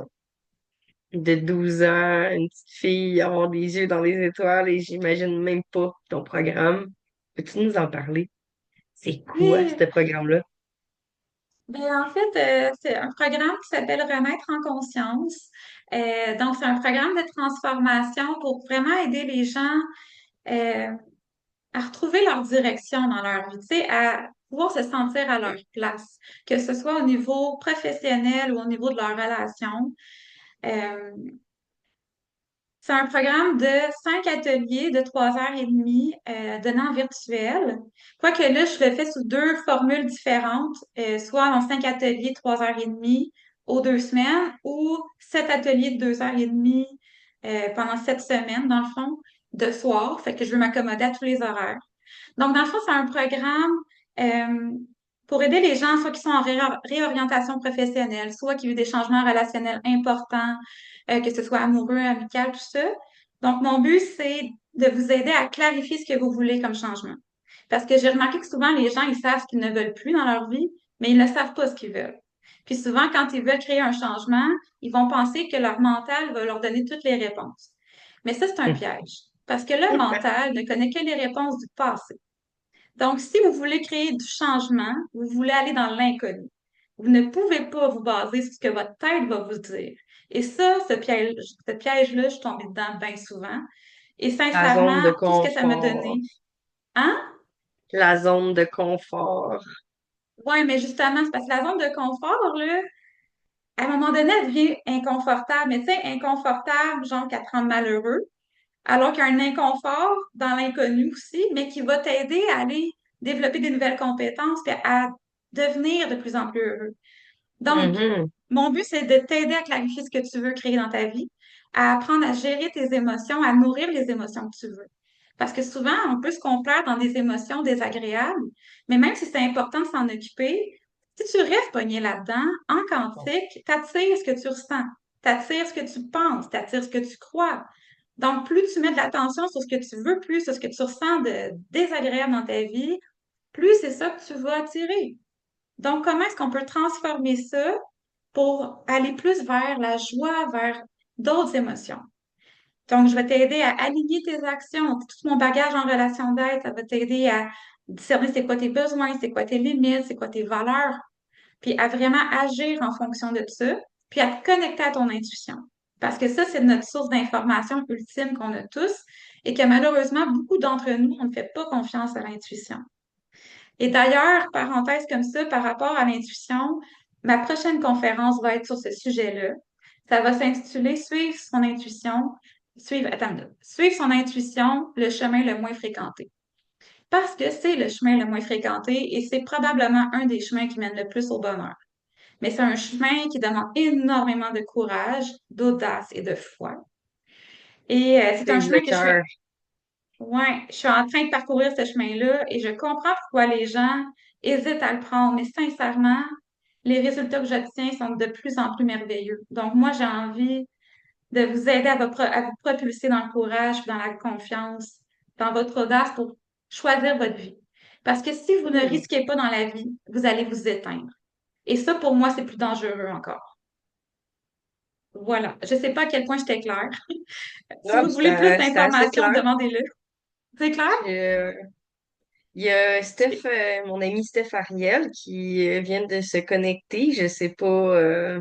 de 12 ans, une petite fille avoir des yeux dans les étoiles et j'imagine même pas ton programme. Peux-tu nous en parler? C'est quoi, Oui, ce programme-là? ben en fait, c'est un programme qui s'appelle Renaître en conscience. Donc, c'est un programme de transformation pour vraiment aider les gens euh, à retrouver leur direction dans leur vie, tu sais, à pouvoir se sentir à leur place, que ce soit au niveau professionnel ou au niveau de leur relation. Euh, C'est un programme de 5 ateliers de 3 heures et demie donnés en virtuel. Quoique là, je le fais sous deux formules différentes, soit en 5 ateliers, 3 heures et demie aux 2 semaines ou 7 ateliers de 2 heures et demie pendant 7 semaines, dans le fond, de soir. Fait que je veux m'accommoder à tous les horaires. Donc, dans le fond, c'est un programme euh, pour aider les gens, soit qui sont en réorientation professionnelle, soit qui vivent des changements relationnels importants, que ce soit amoureux, amical, tout ça. Donc, mon but, c'est de vous aider à clarifier ce que vous voulez comme changement. Parce que j'ai remarqué que souvent, les gens, ils savent ce qu'ils ne veulent plus dans leur vie, mais ils ne savent pas ce qu'ils veulent. Puis souvent, quand ils veulent créer un changement, ils vont penser que leur mental va leur donner toutes les réponses. Mais ça, c'est un piège. Parce que le mental ne connaît que les réponses du passé. Donc, si vous voulez créer du changement, vous voulez aller dans l'inconnu. Vous ne pouvez pas vous baser sur ce que votre tête va vous dire. Et ça, ce piège-là, je suis tombée dedans bien souvent. Et La zone sincèrement, de tout ce que ça m'a confort. donné, hein? La zone de confort. Ouais, mais justement, c'est parce que la zone de confort, là, à un moment donné, elle devient inconfortable. Mais tu sais, inconfortable, genre qu'elle te rend malheureux. Alors qu'il y a un inconfort dans l'inconnu aussi, mais qui va t'aider à aller développer des nouvelles compétences et à devenir de plus en plus heureux. Donc, Mhm. mon but, c'est de t'aider à clarifier ce que tu veux créer dans ta vie, à apprendre à gérer tes émotions, à nourrir les émotions que tu veux. Parce que souvent, on peut se complaire dans des émotions désagréables, mais même si c'est important de s'en occuper, si tu restes pogné là-dedans, en quantique, t'attires ce que tu ressens, t'attires ce que tu penses, t'attires ce que tu crois. Donc, plus tu mets de l'attention sur ce que tu veux, plus sur ce que tu ressens de désagréable dans ta vie, plus c'est ça que tu vas attirer. Donc, comment est-ce qu'on peut transformer ça pour aller plus vers la joie, vers d'autres émotions? Donc, je vais t'aider à aligner tes actions. Tout mon bagage en relation d'aide, ça va t'aider à discerner c'est quoi tes besoins, c'est quoi tes limites, c'est quoi tes valeurs, puis à vraiment agir en fonction de ça, puis à te connecter à ton intuition. Parce que ça, c'est notre source d'information ultime qu'on a tous et que malheureusement, beaucoup d'entre nous, on ne fait pas confiance à l'intuition. Et d'ailleurs, parenthèse comme ça, par rapport à l'intuition, ma prochaine conférence va être sur ce sujet-là. Ça va s'intituler Suivre son intuition, attends, suivre son intuition, le chemin le moins fréquenté. Parce que c'est le chemin le moins fréquenté et c'est probablement un des chemins qui mène le plus au bonheur. Mais c'est un chemin qui demande énormément de courage, d'audace et de foi. Et c'est un Vive le chemin cœur. ouais, je suis en train de parcourir ce chemin-là et je comprends pourquoi les gens hésitent à le prendre. Mais sincèrement, les résultats que j'obtiens sont de plus en plus merveilleux. Donc, moi, j'ai envie de vous aider à vous propulser dans le courage, dans la confiance, dans votre audace pour choisir votre vie. Parce que si vous ne Hmm. risquez pas dans la vie, vous allez vous éteindre. Et ça, pour moi, c'est plus dangereux encore. Voilà. Je ne sais pas à quel point j'étais claire. Si Ah, vous voulez plus c'était assez d'informations, clair. demandez-le. C'est clair? Euh, Il y a Steph, mon ami Steph Ariel, qui vient de se connecter. Je sais pas.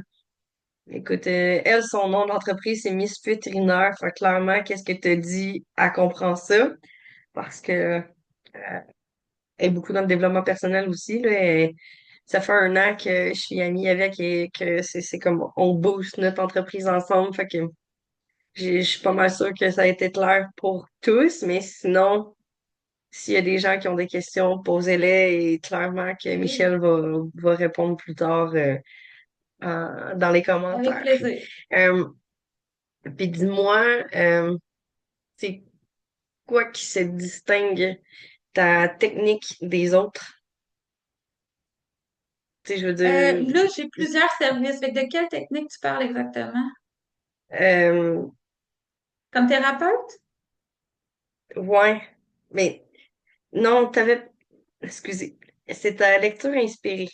Écoute, elle, son nom d'entreprise, c'est Miss Vétérinaire. Fait que clairement, qu'est-ce que tu dit, elle comprend ça. Parce que elle est beaucoup dans le développement personnel aussi. Là, ça fait 1 an que je suis amie avec et que c'est comme on booste notre entreprise ensemble. Fait que je suis pas mal sûre que ça a été clair pour tous. Mais sinon, s'il y a des gens qui ont des questions, posez-les et clairement que Oui, Michel va répondre plus tard dans les avec commentaires. plaisir. Euh, Puis dis-moi, c'est quoi qui se distingue ta technique des autres? Tu sais, je veux dire, Là, j'ai plusieurs services. Fait que de quelle technique tu parles exactement? euh, Comme thérapeute? ouais, mais non, excusez, c'est ta lecture inspirée.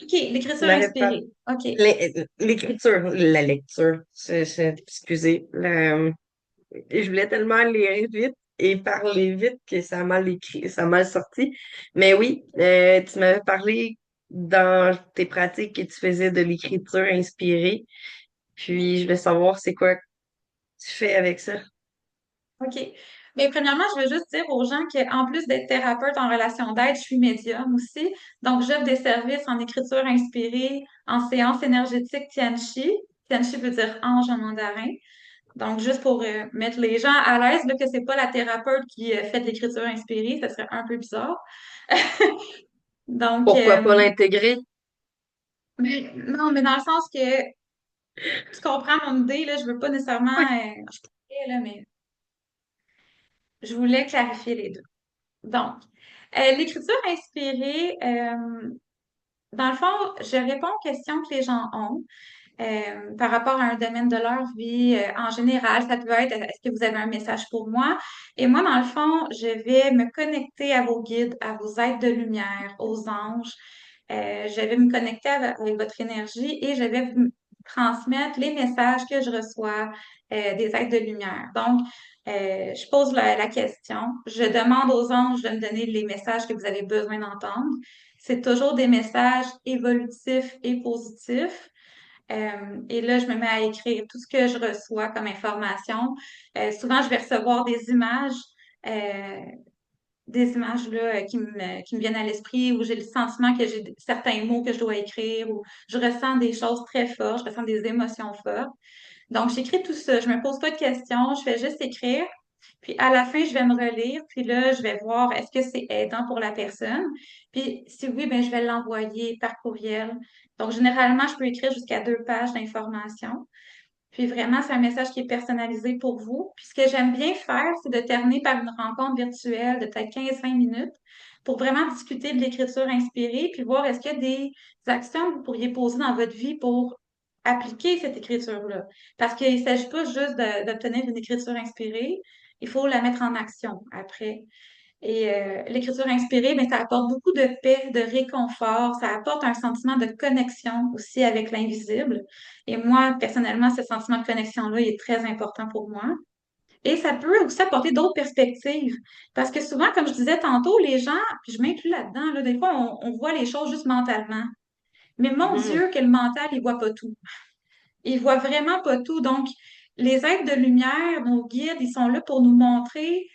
OK, Tu l'écriture m'avais parlé. inspirée. OK. L'écriture, la lecture, excusez. Je voulais tellement lire vite et parler vite que ça a mal écrit, ça a mal sorti. Mais oui, tu m'avais parlé dans tes pratiques que tu faisais de l'écriture inspirée. Puis je voulais savoir c'est quoi que tu fais avec ça. OK. Mais premièrement, je veux juste dire aux gens qu'en plus d'être thérapeute en relation d'aide, je suis médium aussi. Donc, j'offre des services en écriture inspirée, en séance énergétique Tianchi. Tianchi veut dire ange en mandarin. Donc, juste pour mettre les gens à l'aise, là, que c'est pas la thérapeute qui fait de l'écriture inspirée, ça serait un peu bizarre. Donc, Pourquoi pas l'intégrer? non, mais dans le sens que tu comprends mon idée, là, je veux pas nécessairement, Oui. je pourrais, là, mais je voulais clarifier les deux. Donc, l'écriture inspirée, dans le fond, je réponds aux questions que les gens ont par rapport à un domaine de leur vie. En général, ça peut être, est-ce que vous avez un message pour moi? Et moi, dans le fond, je vais me connecter à vos guides, à vos êtres de lumière, aux anges. Je vais me connecter avec votre énergie et je vais vous transmettre les messages que je reçois des êtres de lumière. Donc, je pose la question, je demande aux anges de me donner les messages que vous avez besoin d'entendre. C'est toujours des messages évolutifs et positifs. Et là, je me mets à écrire tout ce que je reçois comme information. Souvent, je vais recevoir euh, des images là, qui me viennent à l'esprit, où j'ai le sentiment que j'ai certains mots que je dois écrire, ou je ressens des choses très fortes, je ressens des émotions fortes. Donc, j'écris tout ça. Je me pose pas de questions, je fais juste écrire. Puis à la fin, je vais me relire, puis là, je vais voir est-ce que c'est aidant pour la personne. Puis si oui, ben je vais l'envoyer par courriel. Donc, généralement, je peux écrire jusqu'à 2 pages d'informations. Puis vraiment, c'est un message qui est personnalisé pour vous. Puis ce que j'aime bien faire, c'est de terminer par une rencontre virtuelle de peut-être 15-20 minutes pour vraiment discuter de l'écriture inspirée, puis voir est-ce qu'il y a des actions que vous pourriez poser dans votre vie pour appliquer cette écriture-là. Parce qu'il ne s'agit pas juste d'obtenir une écriture inspirée, il faut la mettre en action après. Et l'écriture inspirée, mais ça apporte beaucoup de paix, de réconfort, ça apporte un sentiment de connexion aussi avec l'invisible. Et moi, personnellement, ce sentiment de connexion-là, il est très important pour moi. Et ça peut aussi apporter d'autres perspectives. Parce que souvent, comme je disais tantôt, les gens, puis je m'inclus là-dedans, là, des fois, on voit les choses juste mentalement. Mais mon Mhm. Dieu, que le mental, il voit pas tout. Il voit vraiment pas tout. Donc, les êtres de lumière, nos guides, ils sont là pour nous montrer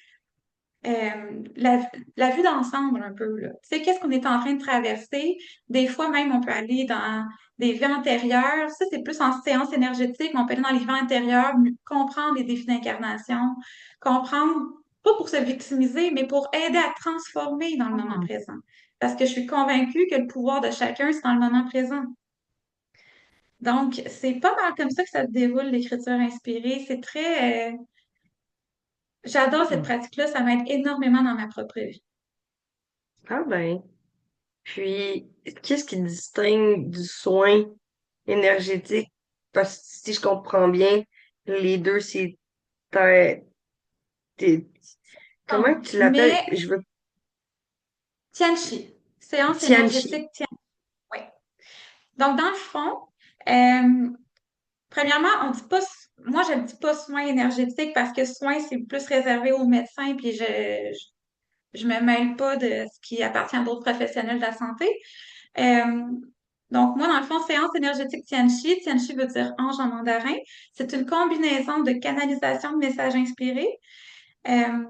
la vue d'ensemble un peu, là. Tu sais, qu'est-ce qu'on est en train de traverser? Des fois même, on peut aller dans des vies antérieures. Ça, c'est plus en séance énergétique, mais on peut aller dans les vies antérieures, comprendre les défis d'incarnation, comprendre, pas pour se victimiser, mais pour aider à transformer dans le moment Mhm. présent. Parce que je suis convaincue que le pouvoir de chacun, c'est dans le moment présent. Donc, c'est pas mal comme ça que ça se déroule, l'écriture inspirée. C'est très... j'adore cette pratique-là, ça m'aide énormément dans ma propre vie. Ah ben. Puis, qu'est-ce qui distingue du soin énergétique? Parce que si je comprends bien, les deux, t'es- t'es- comment Non, tu l'appelles? mais Je veux Tianchi, séance Tianchi. énergétique Tianchi. Oui. Donc, dans le fond, euh, premièrement, on dit pas, moi, je ne dis pas soins énergétiques parce que soins, c'est plus réservé aux médecins, puis je me mêle pas de ce qui appartient à d'autres professionnels de la santé. Euh, donc, moi, dans le fond, séance énergétique Tianchi, Tianchi veut dire ange en mandarin. C'est une combinaison de canalisation de messages inspirés euh,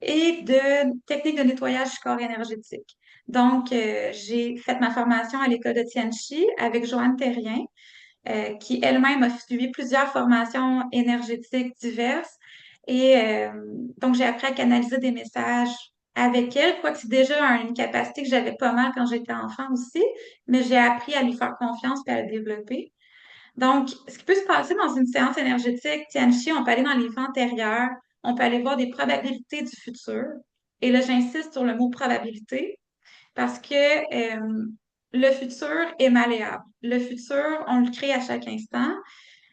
et de techniques de nettoyage du corps énergétique. Donc, j'ai fait ma formation à l'école de Tianchi avec Joanne Terrien, qui elle-même a suivi plusieurs formations énergétiques diverses. Et donc, j'ai appris à canaliser des messages avec elle, quoique c'est déjà une capacité que j'avais pas mal quand j'étais enfant aussi, mais j'ai appris à lui faire confiance et à le développer. Donc, ce qui peut se passer dans une séance énergétique Tianchi, on peut aller dans les vies antérieures, on peut aller voir des probabilités du futur. Et là, j'insiste sur le mot probabilité parce que le futur est malléable. Le futur, on le crée à chaque instant.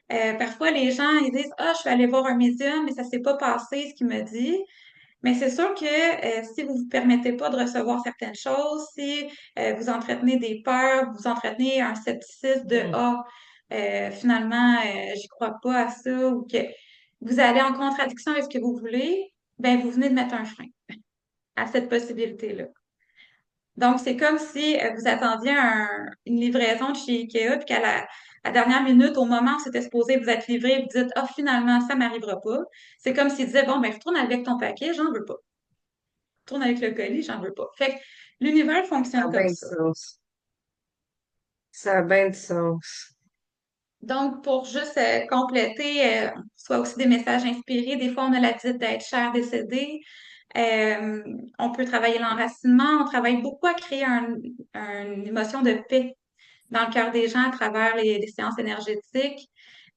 Parfois, les gens ils disent, ah, je vais aller voir un médium, mais ça s'est pas passé ce qu'il me dit. Mais c'est sûr que si vous ne vous permettez pas de recevoir certaines choses, si vous entretenez des peurs, vous entretenez un scepticisme de Hmm. Ah, finalement, j'y crois pas à ça, ou que vous allez en contradiction avec ce que vous voulez, ben vous venez de mettre un frein à cette possibilité-là. Donc, c'est comme si vous attendiez une livraison de chez IKEA, puis qu'à la dernière minute, au moment où c'était supposé vous être livré, vous dites, ah, finalement, ça m'arrivera pas. C'est comme s'il disait, bon, ben, retourne avec ton paquet, j'en veux pas. Retourne avec le colis, j'en veux pas. Fait que l'univers Ça fonctionne a comme bien du ça. sens. Ça a bien du sens. Donc, pour juste compléter, soit aussi des messages inspirés, des fois, on a la visite d'être cher décédé. Euh, on peut travailler l'enracinement. On travaille beaucoup à créer une émotion de paix dans le cœur des gens à travers les séances énergétiques.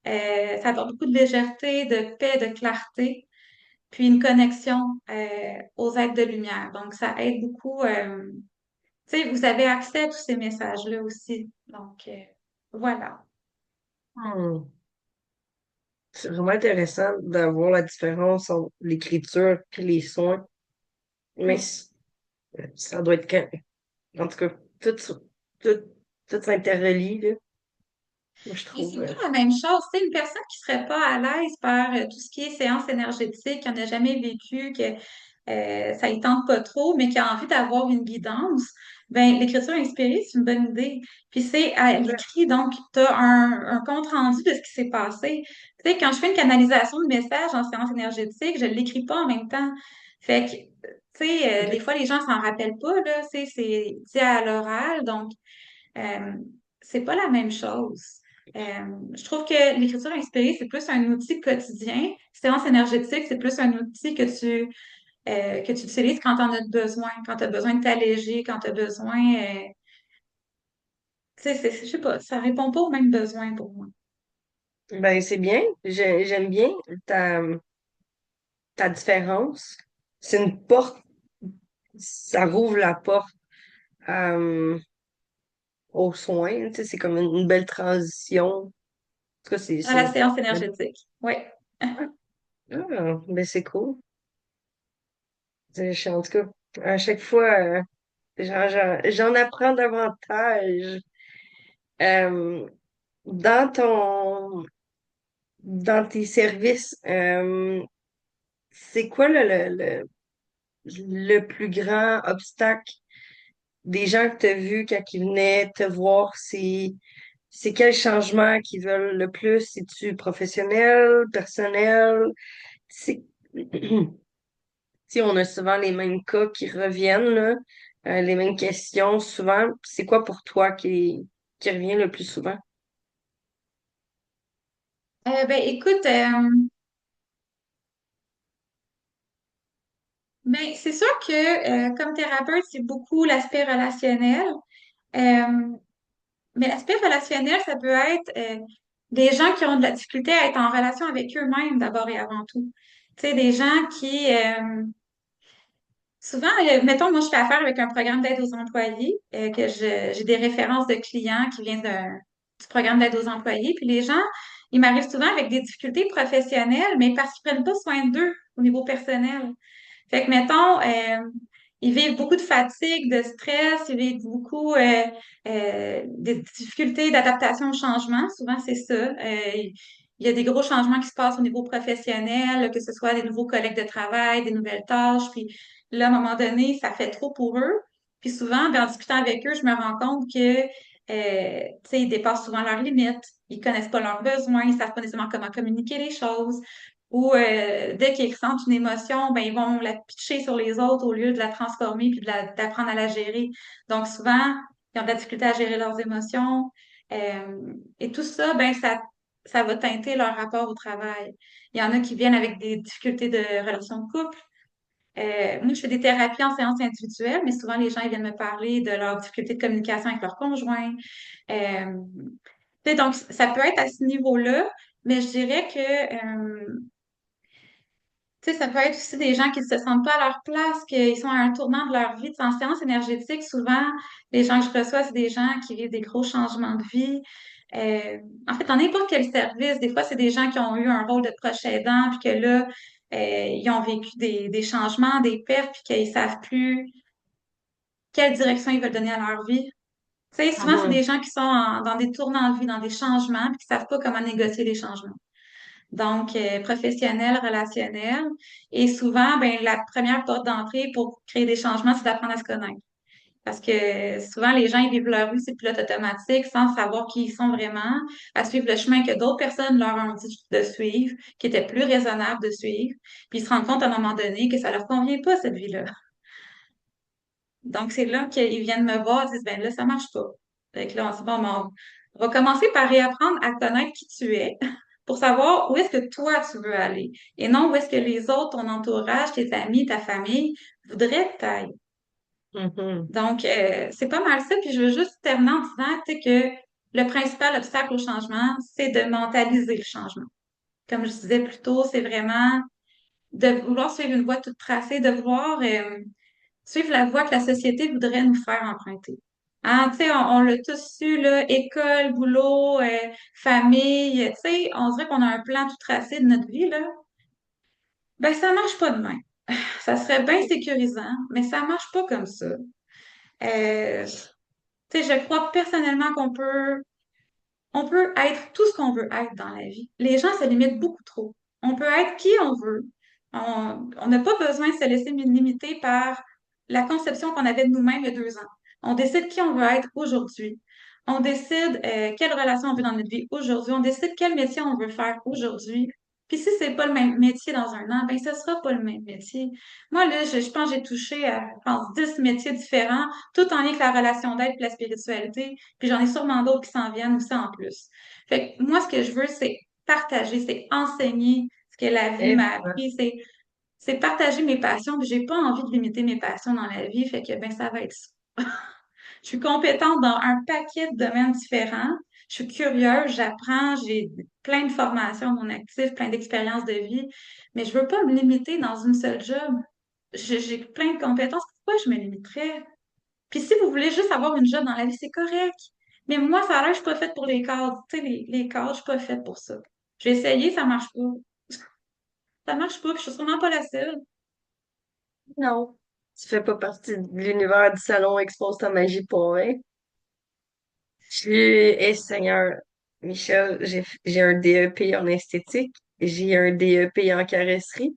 Ça apporte beaucoup de légèreté, de paix, de clarté, puis une connexion aux êtres de lumière. Donc, ça aide beaucoup. Tu sais, vous avez accès à tous ces messages-là aussi. Donc, voilà. Hmm. C'est vraiment intéressant d'avoir la différence entre l'écriture et les soins. Mais Oui. ça doit être en tout cas, tout, tout, tout s'interrelie, là. Moi, je Et c'est trouve. pas la même chose. C'est une personne qui serait pas à l'aise par tout ce qui est séance énergétique, qui en a jamais vécu, que ça y tente pas trop, mais qui a envie d'avoir une guidance, ben l'écriture inspirée, c'est une bonne idée. Puis c'est à l'écrit, donc tu as un compte rendu de ce qui s'est passé. Tu sais, quand je fais une canalisation de message en séance énergétique, je l'écris pas en même temps. Fait que, tu sais, des fois, les gens s'en rappellent pas, là, c'est dit à l'oral, donc euh, c'est pas la même chose. Je trouve que l'écriture inspirée, c'est plus un outil quotidien. Séance énergétique, c'est plus un outil que tu utilises quand tu en as besoin, quand tu as besoin de t'alléger, quand tu as besoin. Tu sais, je sais pas, ça répond pas aux mêmes besoins pour moi. Ben, c'est bien. J'aime bien ta, ta différence. C'est une porte, ça rouvre la porte aux soins. Tu sais, c'est comme une belle transition. En tout cas, À la c'est... séance énergétique. Oui. Ah, ben c'est cool. En tout cas, à chaque fois, j'en apprends davantage. Euh, dans dans tes services, c'est quoi le plus grand obstacle des gens que tu as vus quand ils venaient te voir? C'est quel changement qu'ils veulent le plus? C'est-tu professionnel, personnel? C'est... Si on a souvent les mêmes cas qui reviennent, là, les mêmes questions, souvent, c'est quoi pour toi qui revient le plus souvent? Ben, écoute, ben, c'est sûr que comme thérapeute, c'est beaucoup l'aspect relationnel. Euh, Mais l'aspect relationnel, ça peut être des gens qui ont de la difficulté à être en relation avec eux-mêmes d'abord et avant tout. Tu sais, des gens qui, souvent, mettons, moi, je fais affaire avec un programme d'aide aux employés, j'ai des références de clients qui viennent du programme d'aide aux employés, puis les gens, ils m'arrivent souvent avec des difficultés professionnelles, mais parce qu'ils prennent pas soin d'eux au niveau personnel. Fait que, mettons, ils vivent beaucoup de fatigue, de stress, ils vivent beaucoup de difficultés d'adaptation au changement. Souvent, c'est ça. Il y a des gros changements qui se passent au niveau professionnel, que ce soit des nouveaux collègues de travail, des nouvelles tâches. Puis là, à un moment donné, ça fait trop pour eux. Puis souvent, ben, en discutant avec eux, je me rends compte que, tu sais, ils dépassent souvent leurs limites. Ils connaissent pas leurs besoins, ils savent pas nécessairement comment communiquer les choses. Ou dès qu'ils ressentent une émotion, ben, ils vont la pitcher sur les autres au lieu de la transformer puis d'apprendre à la gérer. Donc souvent, ils ont de la difficulté à gérer leurs émotions. Et tout ça, ben, ça va teinter leur rapport au travail. Il y en a qui viennent avec des difficultés de relation de couple. Moi, je fais des thérapies en séance individuelle, mais souvent les gens ils viennent me parler de leurs difficultés de communication avec leur conjoint. Euh, tu sais, donc, ça peut être à ce niveau-là, mais je dirais que tu sais, ça peut être aussi des gens qui ne se sentent pas à leur place, qu'ils sont à un tournant de leur vie. Tu sais, en séance énergétique, souvent, les gens que je reçois, c'est des gens qui vivent des gros changements de vie. Euh, en fait, dans n'importe quel service, des fois, c'est des gens qui ont eu un rôle de proche aidant, puis que là, ils ont vécu des changements, des pertes, puis qu'ils savent plus quelle direction ils veulent donner à leur vie. Tu sais, souvent, c'est des Mhm. gens qui sont dans des tournants de vie, dans des changements, puis qui savent pas comment négocier les changements. Donc, professionnel, relationnel. Et souvent, ben, la première porte d'entrée pour créer des changements, c'est d'apprendre à se connaître. Parce que souvent, les gens, ils vivent leur vie, c'est pilote automatique, sans savoir qui ils sont vraiment, à suivre le chemin que d'autres personnes leur ont dit de suivre, qui était plus raisonnable de suivre. Puis ils se rendent compte à un moment donné que ça leur convient pas, cette vie-là. Donc, c'est là qu'ils viennent me voir, ils disent, ben là, ça marche pas. Fait que là, on se dit, bon, ben, on va commencer par réapprendre à connaître qui tu es pour savoir où est-ce que toi, tu veux aller et non où est-ce que les autres, ton entourage, tes amis, ta famille voudraient que tu ailles. Mhm. Donc, c'est pas mal ça. Puis je veux juste terminer en disant, tu sais, que le principal obstacle au changement, c'est de mentaliser le changement. Comme je disais plus tôt, c'est vraiment de vouloir suivre une voie toute tracée, de vouloir suivre la voie que la société voudrait nous faire emprunter. Hein, tu sais, on l'a tous su, là, école, boulot, famille, tu sais, on dirait qu'on a un plan tout tracé de notre vie, là. Ben, ça marche pas de même. Ça serait bien sécurisant, mais ça marche pas comme ça. Tu sais, je crois personnellement on peut être tout ce qu'on veut être dans la vie. Les gens se limitent beaucoup trop. On peut être qui on veut. On n'a pas besoin de se laisser limiter par la conception qu'on avait de nous-mêmes il y a 2 ans. On décide qui on veut être aujourd'hui. On décide quelle relation on veut dans notre vie aujourd'hui. On décide quel métier on veut faire aujourd'hui. Puis si c'est pas le même métier dans un an, ben ce sera pas le même métier. Moi, là, je pense que j'ai touché à, je pense, 10 métiers différents, tout en lien avec la relation d'aide et la spiritualité. Puis j'en ai sûrement d'autres qui s'en viennent aussi en plus. Fait que moi, ce que je veux, c'est partager, c'est enseigner ce que la vie Et m'a voilà. appris, c'est partager mes passions. Puis j'ai pas envie de limiter mes passions dans la vie, fait que ben ça va être ça. Je suis compétente dans un paquet de domaines différents. Je suis curieuse, j'apprends, j'ai plein de formations à mon actif, plein d'expériences de vie, mais je veux pas me limiter dans une seule job. J'ai plein de compétences. Pourquoi je me limiterais? Puis si vous voulez juste avoir une job dans la vie, c'est correct. Mais moi, ça a l'air que je suis pas faite pour les cadres. Tu sais, les cadres, je suis pas faite pour ça. J'ai essayé, ça marche pas. Ça marche pas, puis je suis sûrement pas la seule. Non. Tu fais pas partie de l'univers du salon Expose ta magie pour rien. Seigneur, Michel, j'ai un DEP en esthétique, j'ai un DEP en carrosserie,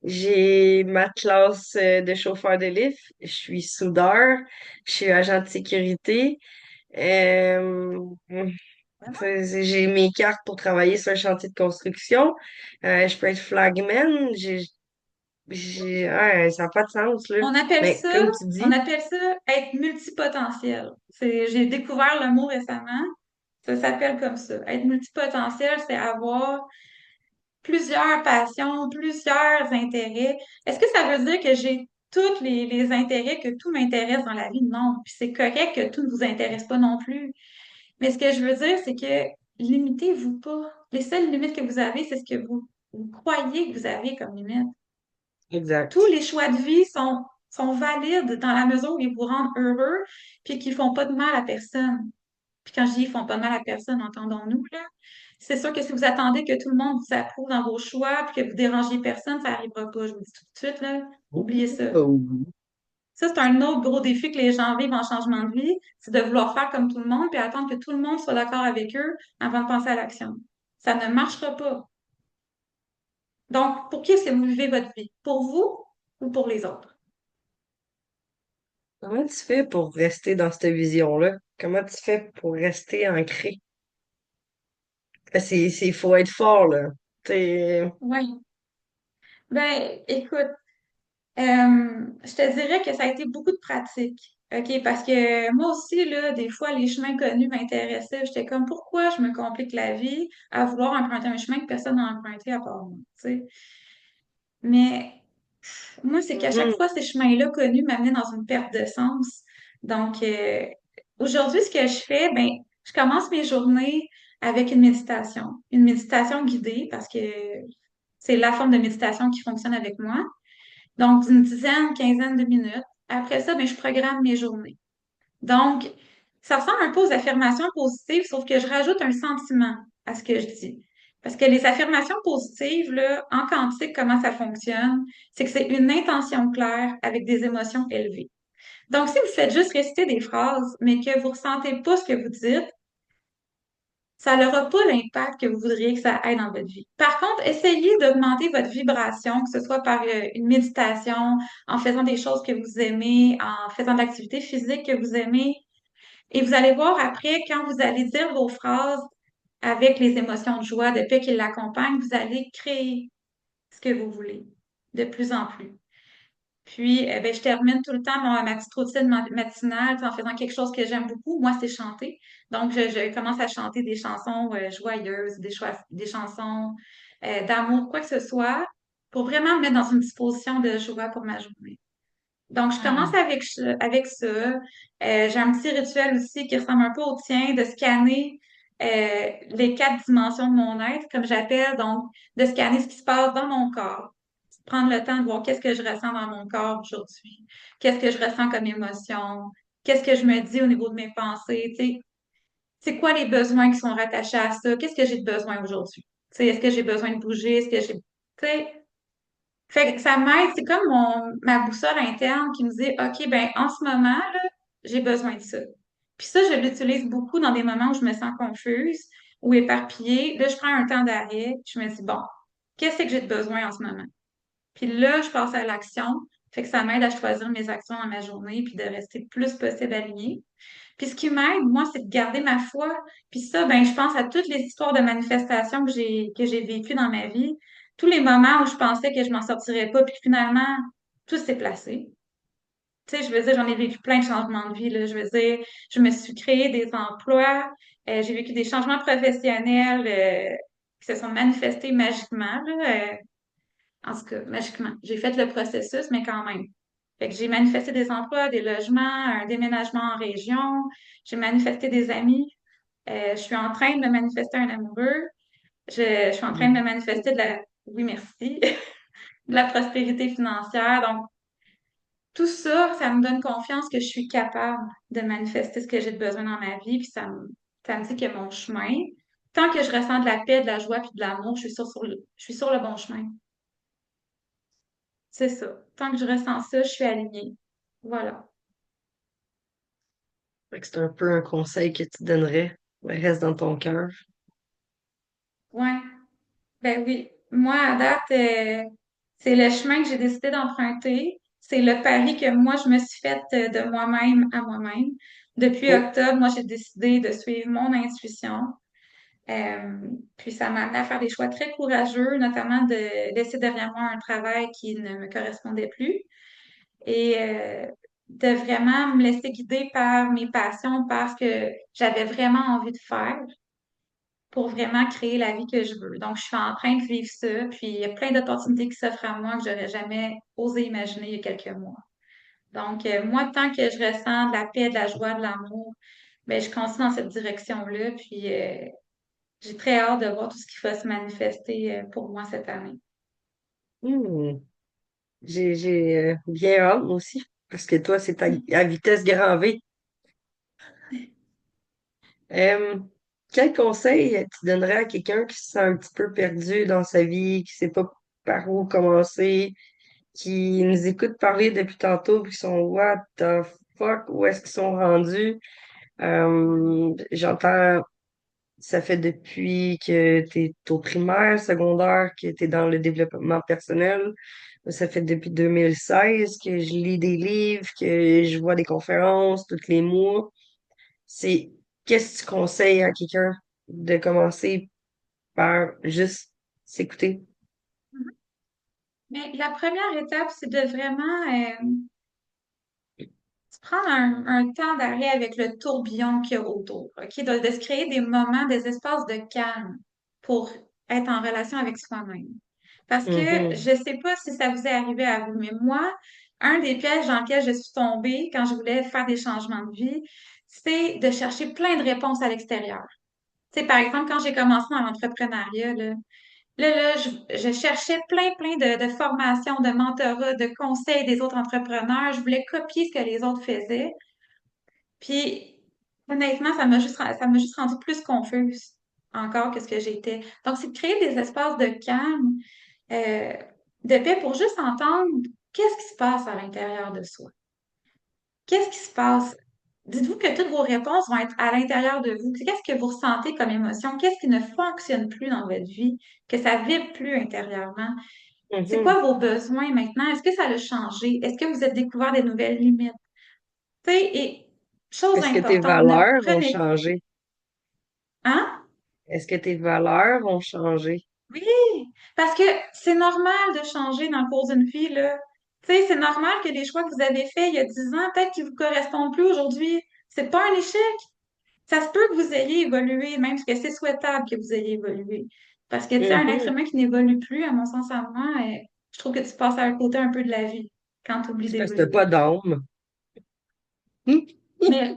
j'ai ma classe de chauffeur de lift, je suis soudeur, je suis agent de sécurité, euh, j'ai mes cartes pour travailler sur un chantier de construction, je peux être flagman, ouais, ça n'a pas de sens, là. On appelle Mais ça, comme tu on dis, appelle ça être multipotentiel. J'ai découvert le mot récemment. Ça s'appelle comme ça. Être multipotentiel, c'est avoir plusieurs passions, plusieurs intérêts. Est-ce que ça veut dire que j'ai tous les intérêts, que tout m'intéresse dans la vie? Non. Puis c'est correct que tout ne vous intéresse pas non plus. Mais ce que je veux dire, c'est que limitez-vous pas. Les seules limites que vous avez, c'est ce que vous croyez que vous avez comme limite. Tous exact. les choix de vie sont valides dans la mesure où ils vous rendent heureux puis qu'ils font pas de mal à personne. Puis quand je dis ils font pas de mal à personne, entendons-nous, là. C'est sûr que si vous attendez que tout le monde vous approuve dans vos choix puis que vous dérangiez personne, ça n'arrivera pas, je vous dis tout de suite, là. Oubliez ça. Oh. Ça, c'est un autre gros défi que les gens vivent en changement de vie, c'est de vouloir faire comme tout le monde puis attendre que tout le monde soit d'accord avec eux avant de penser à l'action. Ça ne marchera pas. Donc, pour qui est-ce que vous vivez votre vie? Pour vous ou pour les autres? Comment tu fais pour rester dans cette vision-là? Comment tu fais pour rester ancré? Faut être fort, là. T'sais, Oui. Ben, écoute, je te dirais que ça a été beaucoup de pratique. OK? Parce que moi aussi, là, des fois, les chemins connus m'intéressaient. J'étais comme, pourquoi je me complique la vie à vouloir emprunter un chemin que personne n'a emprunté à part moi? Tu sais? Mais moi, c'est qu'à chaque mhm, fois, ces chemins-là connus m'amenaient dans une perte de sens. Donc, aujourd'hui, ce que je fais, ben, je commence mes journées avec une méditation guidée, parce que c'est la forme de méditation qui fonctionne avec moi. Donc, d'une dizaine, quinzaine de minutes. Après ça, ben, je programme mes journées. Donc, ça ressemble un peu aux affirmations positives, sauf que je rajoute un sentiment à ce que je dis. Parce que les affirmations positives, là, en quantique, comment ça fonctionne, c'est que c'est une intention claire avec des émotions élevées. Donc, si vous faites juste réciter des phrases, mais que vous ressentez pas ce que vous dites, ça n'aura pas l'impact que vous voudriez que ça ait dans votre vie. Par contre, essayez d'augmenter votre vibration, que ce soit par une méditation, en faisant des choses que vous aimez, en faisant de l'activité physique que vous aimez. Et vous allez voir après, quand vous allez dire vos phrases avec les émotions de joie, de paix qui l'accompagnent, vous allez créer ce que vous voulez de plus en plus. Puis, ben, je termine tout le temps ma petite routine matinale en faisant quelque chose que j'aime beaucoup. Moi, c'est chanter. Donc, je commence à chanter des chansons joyeuses, des chansons d'amour, quoi que ce soit, pour vraiment me mettre dans une disposition de joie pour ma journée. Donc, je commence avec ça. J'ai un petit rituel aussi qui ressemble un peu au tien, de scanner les 4 dimensions de mon être, comme j'appelle, donc de scanner ce qui se passe dans mon corps. Prendre le temps de voir qu'est-ce que je ressens dans mon corps aujourd'hui, qu'est-ce que je ressens comme émotion, qu'est-ce que je me dis au niveau de mes pensées, tu sais, c'est quoi les besoins qui sont rattachés à ça, qu'est-ce que j'ai de besoin aujourd'hui. Tu sais, est-ce que j'ai besoin de bouger, est-ce que j'ai... Tu sais, fait que ça m'aide, c'est comme ma boussole interne qui me dit, OK, ben en ce moment, là, j'ai besoin de ça. Puis ça, je l'utilise beaucoup dans des moments où je me sens confuse ou éparpillée. Là, je prends un temps d'arrêt, je me dis, bon, qu'est-ce que j'ai de besoin en ce moment? Puis là, je passe à l'action. Fait que ça m'aide à choisir mes actions dans ma journée puis de rester le plus possible alignée. Puis ce qui m'aide, moi, c'est de garder ma foi. Puis ça, ben, je pense à toutes les histoires de manifestations que j'ai vécues dans ma vie, tous les moments où je pensais que je m'en sortirais pas, puis que finalement, tout s'est placé. Tu sais, je veux dire, j'en ai vécu plein de changements de vie, là. Je veux dire, je me suis créé des emplois, j'ai vécu des changements professionnels, qui se sont manifestés magiquement, là. En tout cas, magiquement. J'ai fait le processus, mais quand même. Fait que j'ai manifesté des emplois, des logements, un déménagement en région. J'ai manifesté des amis. Je suis en train de me manifester un amoureux. Je suis en train de me manifester oui, merci, de la prospérité financière. Donc, tout ça, ça me donne confiance que je suis capable de manifester ce que j'ai de besoin dans ma vie. Puis ça me dit que mon chemin, tant que je ressens de la paix, de la joie puis de l'amour, je suis sur le bon chemin. C'est ça. Tant que je ressens ça, je suis alignée. Voilà. Fait que c'est un peu un conseil que tu donnerais. Ouais, reste dans ton cœur. Ouais. Ben oui. Moi, à date, c'est le chemin que j'ai décidé d'emprunter. C'est le pari que moi, je me suis fait de moi-même à moi-même. Depuis Oh. octobre, moi, j'ai décidé de suivre mon intuition. Puis ça m'a amené à faire des choix très courageux, notamment de laisser derrière moi un travail qui ne me correspondait plus et de vraiment me laisser guider par mes passions, par ce que j'avais vraiment envie de faire pour vraiment créer la vie que je veux. Donc, je suis en train de vivre ça, puis il y a plein d'opportunités qui s'offrent à moi que j'aurais jamais osé imaginer il y a quelques mois. Donc, moi, tant que je ressens de la paix, de la joie, de l'amour, ben, je continue dans cette direction-là, puis j'ai très hâte de voir tout ce qui va se manifester pour moi cette année. Hmm. J'ai bien hâte, moi aussi. Parce que toi, c'est à vitesse grand V. Euh, Quel conseil tu donnerais à quelqu'un qui se sent un petit peu perdu dans sa vie, qui sait pas par où commencer, qui nous écoute parler depuis tantôt, puis qui sont What the fuck, où est-ce qu'ils sont rendus? J'entends, ça fait depuis que tu es au primaire, secondaire, que tu es dans le développement personnel. Ça fait depuis 2016 que je lis des livres, que je vois des conférences tous les mois. C'est Qu'est-ce que tu conseilles à quelqu'un de commencer par juste s'écouter? Mais la première étape, c'est de vraiment prendre un temps d'arrêt avec le tourbillon qu'il y a autour, OK? De se créer des moments, des espaces de calme pour être en relation avec soi-même. Parce que Mhm. je sais pas si ça vous est arrivé à vous, mais moi, un des pièges dans lesquels je suis tombée quand je voulais faire des changements de vie, c'est de chercher plein de réponses à l'extérieur. Tu sais, par exemple, quand j'ai commencé dans l'entrepreneuriat, là, je cherchais plein de formations, de mentorat, de conseils des autres entrepreneurs. Je voulais copier ce que les autres faisaient. Puis, honnêtement, ça m'a juste rendu plus confuse. encore que ce que j'étais. Donc, c'est de créer des espaces de calme, euh, de paix pour juste entendre qu'est-ce qui se passe à l'intérieur de soi. Qu'est-ce qui se passe? Dites-vous que toutes vos réponses vont être à l'intérieur de vous. Qu'est-ce que vous ressentez comme émotion? Qu'est-ce qui ne fonctionne plus dans votre vie? Que ça vibre plus intérieurement? C'est Mhm. quoi vos besoins maintenant? Est-ce que ça a changé? Est-ce que vous avez découvert des nouvelles limites? Tu sais, et chose Est-ce que tes importante, ne valeurs ont prenez... changé? Hein? Est-ce que tes valeurs ont changé? Oui, parce que c'est normal de changer dans le cours d'une vie, là. Tu sais, c'est normal que les choix que vous avez faits il y a 10 ans, peut-être qu'ils vous correspondent plus aujourd'hui. C'est pas un échec. Ça se peut que vous ayez évolué, même que c'est souhaitable que vous ayez évolué. Parce que, tu sais, un être Mhm. humain qui n'évolue plus, à mon sens, à moi, je trouve que tu passes à un côté un peu de la vie quand tu oublies C'est parce que t'as d'évoluer. pas d'âme. Mhm. Mais,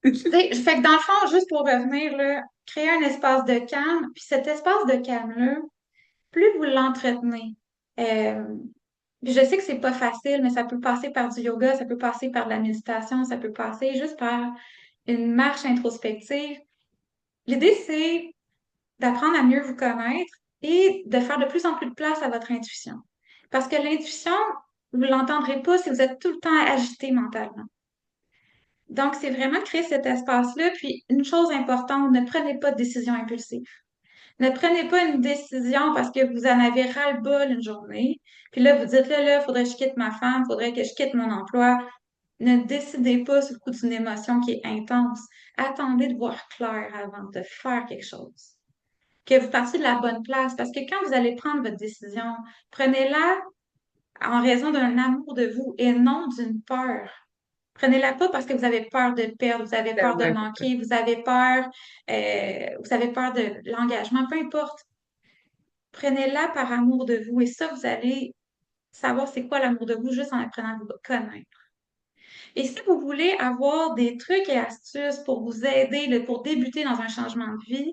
tu sais, fait que dans le fond, juste pour revenir, là, créer un espace de calme, puis cet espace de calme-là, plus vous l'entretenez, euh, puis je sais que c'est pas facile, mais ça peut passer par du yoga, ça peut passer par de la méditation, ça peut passer juste par une marche introspective. L'idée, c'est d'apprendre à mieux vous connaître et de faire de plus en plus de place à votre intuition. Parce que l'intuition, vous ne l'entendrez pas si vous êtes tout le temps agité mentalement. Donc, c'est vraiment créer cet espace-là. Puis, une chose importante, ne prenez pas de décision impulsive. Ne prenez pas une décision parce que vous en avez ras-le-bol une journée. Puis là, vous dites, là, faudrait que je quitte ma femme, faudrait que je quitte mon emploi. Ne décidez pas sous le coup d'une émotion qui est intense. Attendez de voir clair avant de faire quelque chose. Que vous partiez de la bonne place. Parce que quand vous allez prendre votre décision, prenez-la en raison d'un amour de vous et non d'une peur. Prenez-la pas parce que vous avez peur de perdre, vous avez peur de Tellement important. manquer, vous avez peur de l'engagement, peu importe. Prenez-la par amour de vous et ça, vous allez savoir c'est quoi l'amour de vous juste en apprenant à vous connaître. Et si vous voulez avoir des trucs et astuces pour vous aider, pour débuter dans un changement de vie,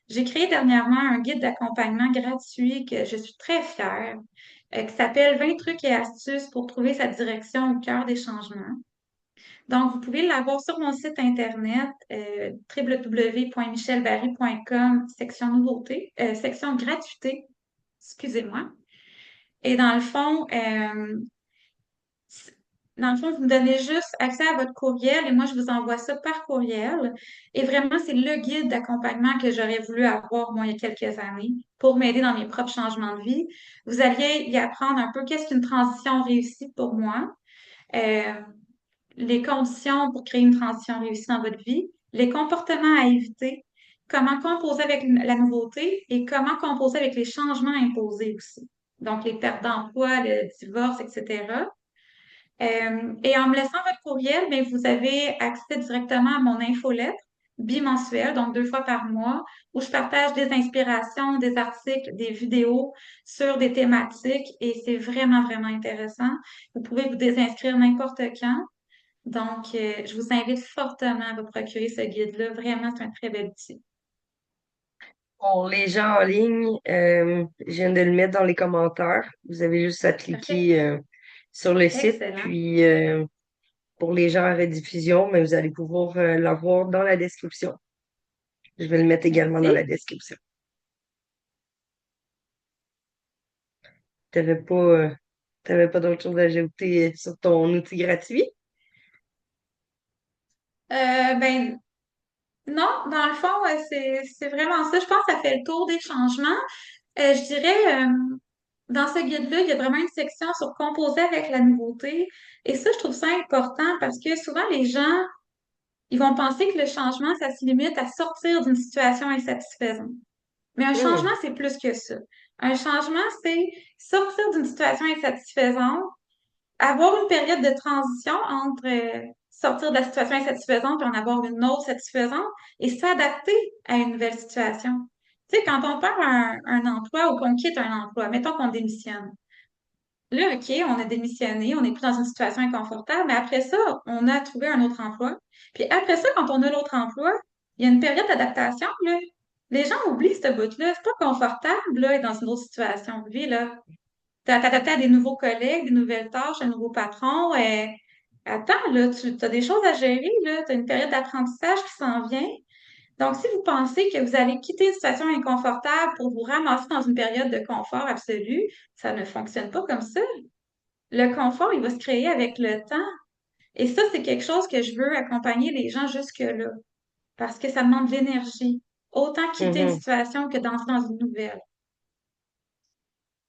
j'ai créé dernièrement un guide d'accompagnement gratuit que je suis très fière, qui s'appelle 20 trucs et astuces pour trouver sa direction au cœur des changements. Donc, vous pouvez l'avoir sur mon site internet, www.michelbarry.com, section nouveautés, section gratuité, excusez-moi. Et dans le fond, vous me donnez juste accès à votre courriel et moi, je vous envoie ça par courriel. Et vraiment, c'est le guide d'accompagnement que j'aurais voulu avoir, moi, il y a quelques années pour m'aider dans mes propres changements de vie. Vous alliez y apprendre un peu qu'est-ce qu'une transition réussie pour moi, euh, les conditions pour créer une transition réussie dans votre vie, les comportements à éviter, comment composer avec la nouveauté et comment composer avec les changements imposés aussi. Donc, les pertes d'emploi, le divorce, etc. Et en me laissant votre courriel, bien, vous avez accès directement à mon infolettre bimensuelle, donc 2 fois par mois, où je partage des inspirations, des articles, des vidéos sur des thématiques et c'est vraiment, vraiment intéressant. Vous pouvez vous désinscrire n'importe quand. Donc, je vous invite fortement à vous procurer ce guide-là. Vraiment, c'est un très bel outil. Pour les gens en ligne, je viens de le mettre dans les commentaires. Vous avez juste à Parfait. cliquer sur le site. Excellent. Puis pour les gens à rediffusion, mais vous allez pouvoir l'avoir dans la description. Je vais le mettre également dans la Merci. description. T'avais pas d'autre chose à ajouter sur ton outil gratuit? Ben, non, dans le fond, c'est vraiment ça. Je pense que ça fait le tour des changements. Je dirais, dans ce guide-là, il y a vraiment une section sur composer avec la nouveauté. Et ça, je trouve ça important parce que souvent, les gens, ils vont penser que le changement, ça se limite à sortir d'une situation insatisfaisante. Mais un changement, Hmm. c'est plus que ça. Un changement, c'est sortir d'une situation insatisfaisante, avoir une période de transition entre sortir de la situation insatisfaisante et en avoir une autre satisfaisante et s'adapter à une nouvelle situation. Tu sais, quand on perd un emploi ou qu'on quitte un emploi, mettons qu'on démissionne. Là, OK, on a démissionné, on n'est plus dans une situation inconfortable, mais après ça, on a trouvé un autre emploi. Puis après ça, quand on a l'autre emploi, il y a une période d'adaptation, là. Les gens oublient ce bout-là. C'est pas confortable, là, être dans une autre situation de vie, là. T'adapter à des nouveaux collègues, des nouvelles tâches, un nouveau patron. Attends, là, tu as des choses à gérer, là. Tu as une période d'apprentissage qui s'en vient. Donc, si vous pensez que vous allez quitter une situation inconfortable pour vous ramasser dans une période de confort absolu, ça ne fonctionne pas comme ça. Le confort, il va se créer avec le temps. Et ça, c'est quelque chose que je veux accompagner les gens jusque-là, parce que ça demande de l'énergie. Autant quitter une Mhm. situation que d'entrer dans une nouvelle.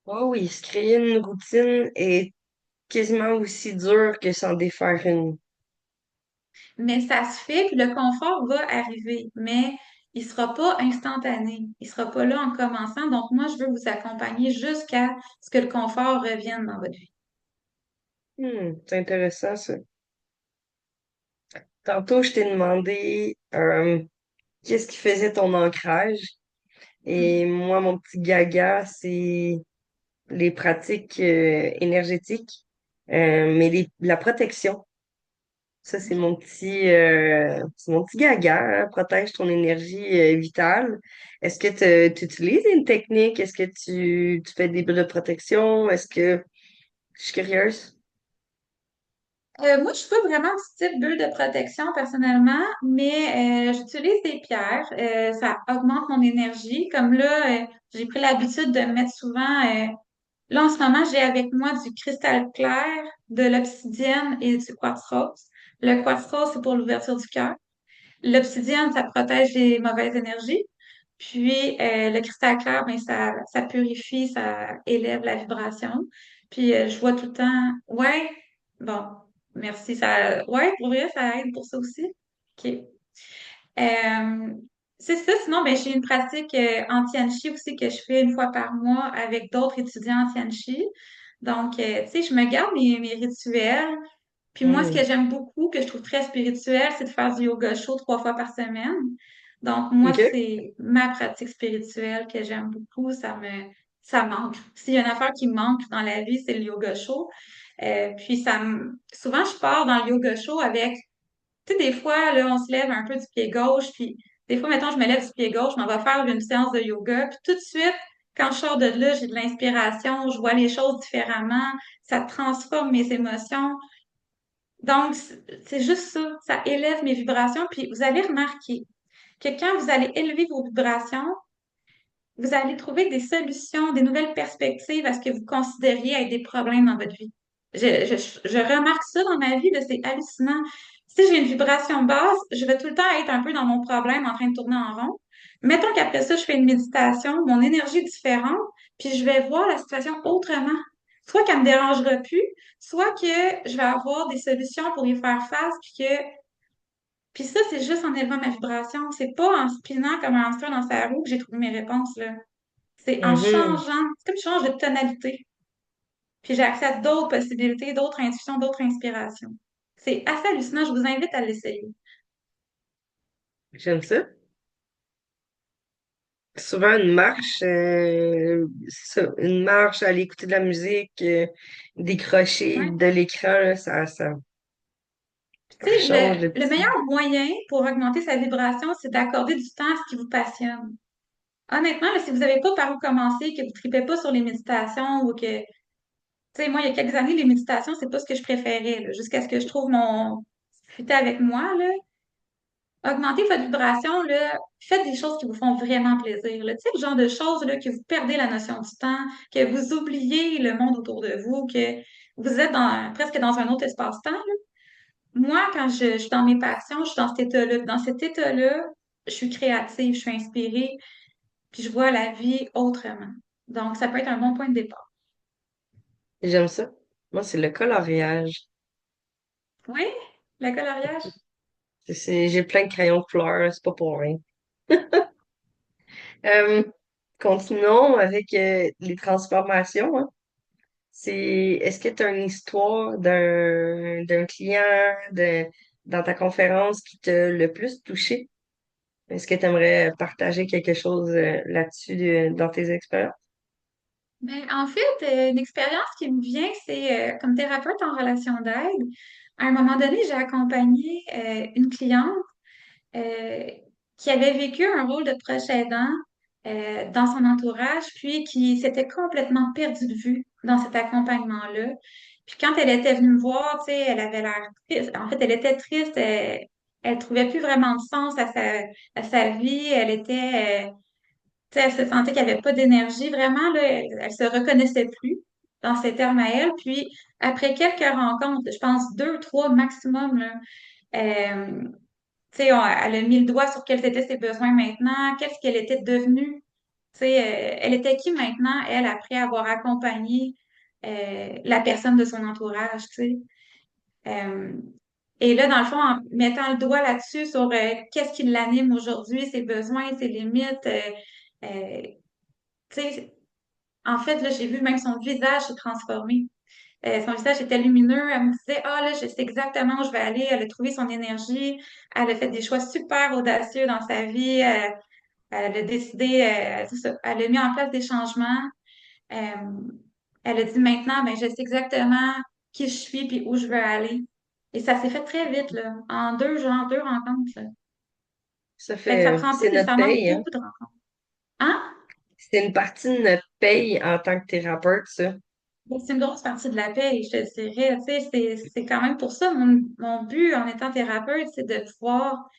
Oh oui, se créer une routine est quasiment aussi dur que s'en défaire une. Mais ça se fait, puis le confort va arriver, mais il sera pas instantané. Il sera pas là en commençant. Donc, moi, je veux vous accompagner jusqu'à ce que le confort revienne dans votre vie. C'est intéressant ça. Tantôt, je t'ai demandé qu'est-ce qui faisait ton ancrage. Et moi, mon petit gaga, c'est les pratiques énergétiques, mais la protection. Ça, c'est mon petit gaga, hein. Protège ton énergie vitale. Est-ce que tu utilises une technique? Est-ce que tu fais des bulles de protection? Je suis curieuse? Moi, je suis pas vraiment du type bulle de protection personnellement, mais j'utilise des pierres. Ça augmente mon énergie. Comme là, j'ai pris l'habitude de me mettre souvent. Là, en ce moment, j'ai avec moi du cristal clair, de l'obsidienne et du quartz rose. Le quartz rose, c'est pour l'ouverture du cœur. L'obsidienne, ça protège les mauvaises énergies. Puis le cristal clair, ben, ça purifie, ça élève la vibration. Puis je vois tout le temps, ouais, bon, merci, ouais, pour vrai, ça aide pour ça aussi. OK. Euh, c'est ça, sinon, ben, j'ai une pratique anti-anchi aussi que je fais une fois par mois avec d'autres étudiants anti-anchi. Donc, tu sais, je me garde mes rituels. Puis moi, ce que Hmm. j'aime beaucoup, que je trouve très spirituel, c'est de faire du yoga chaud 3 fois par semaine. Donc, moi, OK. c'est ma pratique spirituelle que j'aime beaucoup. Ça manque. S'il y a une affaire qui me manque dans la vie, c'est le yoga chaud. Puis souvent, je pars dans le yoga chaud avec, tu sais, des fois, là, on se lève un peu du pied gauche, puis des fois, mettons, je me lève du pied gauche, je m'en vais faire une séance de yoga, puis tout de suite, quand je sors de là, j'ai de l'inspiration, je vois les choses différemment, ça transforme mes émotions. Donc, c'est juste ça. Ça élève mes vibrations. Puis vous allez remarquer que quand vous allez élever vos vibrations, vous allez trouver des solutions, des nouvelles perspectives à ce que vous considériez être des problèmes dans votre vie. Je remarque ça dans ma vie, là, c'est hallucinant. Si j'ai une vibration basse, je vais tout le temps être un peu dans mon problème en train de tourner en rond. Mettons qu'après ça, je fais une méditation, mon énergie est différente, puis je vais voir la situation autrement. Soit qu'elle me dérangera plus, soit que je vais avoir des solutions pour y faire face, puis ça, c'est juste en élevant ma vibration. C'est pas en spinant comme un hamster dans sa roue que j'ai trouvé mes réponses, là. C'est en Mhm. changeant, c'est comme je change de tonalité. Puis j'ai accès à d'autres possibilités, d'autres intuitions, d'autres inspirations. C'est assez hallucinant, je vous invite à l'essayer. J'aime ça. Souvent une marche, c'est ça, une marche, aller écouter de la musique, décrocher Ouais. de l'écran, là, Tu ça sais, change de le petit. meilleur moyen pour augmenter sa vibration, c'est d'accorder du temps à ce qui vous passionne. Honnêtement, là, si vous n'avez pas par où commencer, que vous ne tripez pas sur les méditations ou que, tu sais, moi, il y a quelques années, les méditations, c'est pas ce que je préférais, là, jusqu'à ce que je trouve mon fit avec moi, là. Augmentez votre vibration, là, faites des choses qui vous font vraiment plaisir. Là. Tu sais, le genre de choses là, que vous perdez la notion du temps, que vous oubliez le monde autour de vous, que vous êtes presque dans un autre espace-temps. Là. Moi, quand je suis dans mes passions, je suis dans cet état-là. Dans cet état-là, je suis créative, je suis inspirée, puis je vois la vie autrement. Donc, ça peut être un bon point de départ. J'aime ça. Moi, c'est le coloriage. Oui, le coloriage. J'ai plein de crayons de couleurs, c'est pas pour rien. Euh, Continuons avec les transformations, hein. Est-ce que tu as une histoire d'un client dans ta conférence qui t'a le plus touché? Est-ce que tu aimerais partager quelque chose là-dessus dans tes expériences? Ben, en fait, une expérience qui me vient, c'est comme thérapeute en relation d'aide. À un moment donné, j'ai accompagné une cliente euh, qui avait vécu un rôle de proche aidant dans son entourage, puis qui s'était complètement perdue de vue dans cet accompagnement-là. Puis quand elle était venue me voir, tu sais, elle avait l'air triste. En fait, elle était triste. elle trouvait plus vraiment de sens à sa vie. Elle était, tu sais, elle se sentait qu'elle avait pas d'énergie. Vraiment, là, elle se reconnaissait plus dans ses termes à elle. Puis, après quelques rencontres, je pense deux, trois maximum, là, euh, tu sais, elle a mis le doigt sur quels étaient ses besoins maintenant, qu'est-ce qu'elle était devenue. Tu sais, elle était qui maintenant, elle, après avoir accompagné la personne de son entourage, tu sais. Euh, et là, dans le fond, en mettant le doigt là-dessus sur qu'est-ce qui l'anime aujourd'hui, ses besoins, ses limites, euh, tu sais, en fait, là, j'ai vu même son visage se transformer. Son visage était lumineux. Elle me disait, ah là, je sais exactement où je vais aller. Elle a trouvé son énergie. Elle a fait des choix super audacieux dans sa vie. Elle a décidé, c'est ça, elle a mis en place des changements. Euh, Elle a dit maintenant, ben, je sais exactement qui je suis puis où je veux aller. Et ça s'est fait très vite, là, en deux rencontres, là. Ça Fait que ça fait, prend pas c'est notre nécessairement paye, hein? beaucoup de rencontres. Hein? C'est une partie de notre paye en tant que thérapeute, ça. Mais c'est une grosse partie de la paix, je te dirais. Tu sais, c'est quand même pour ça, mon but en étant thérapeute, c'est de pouvoir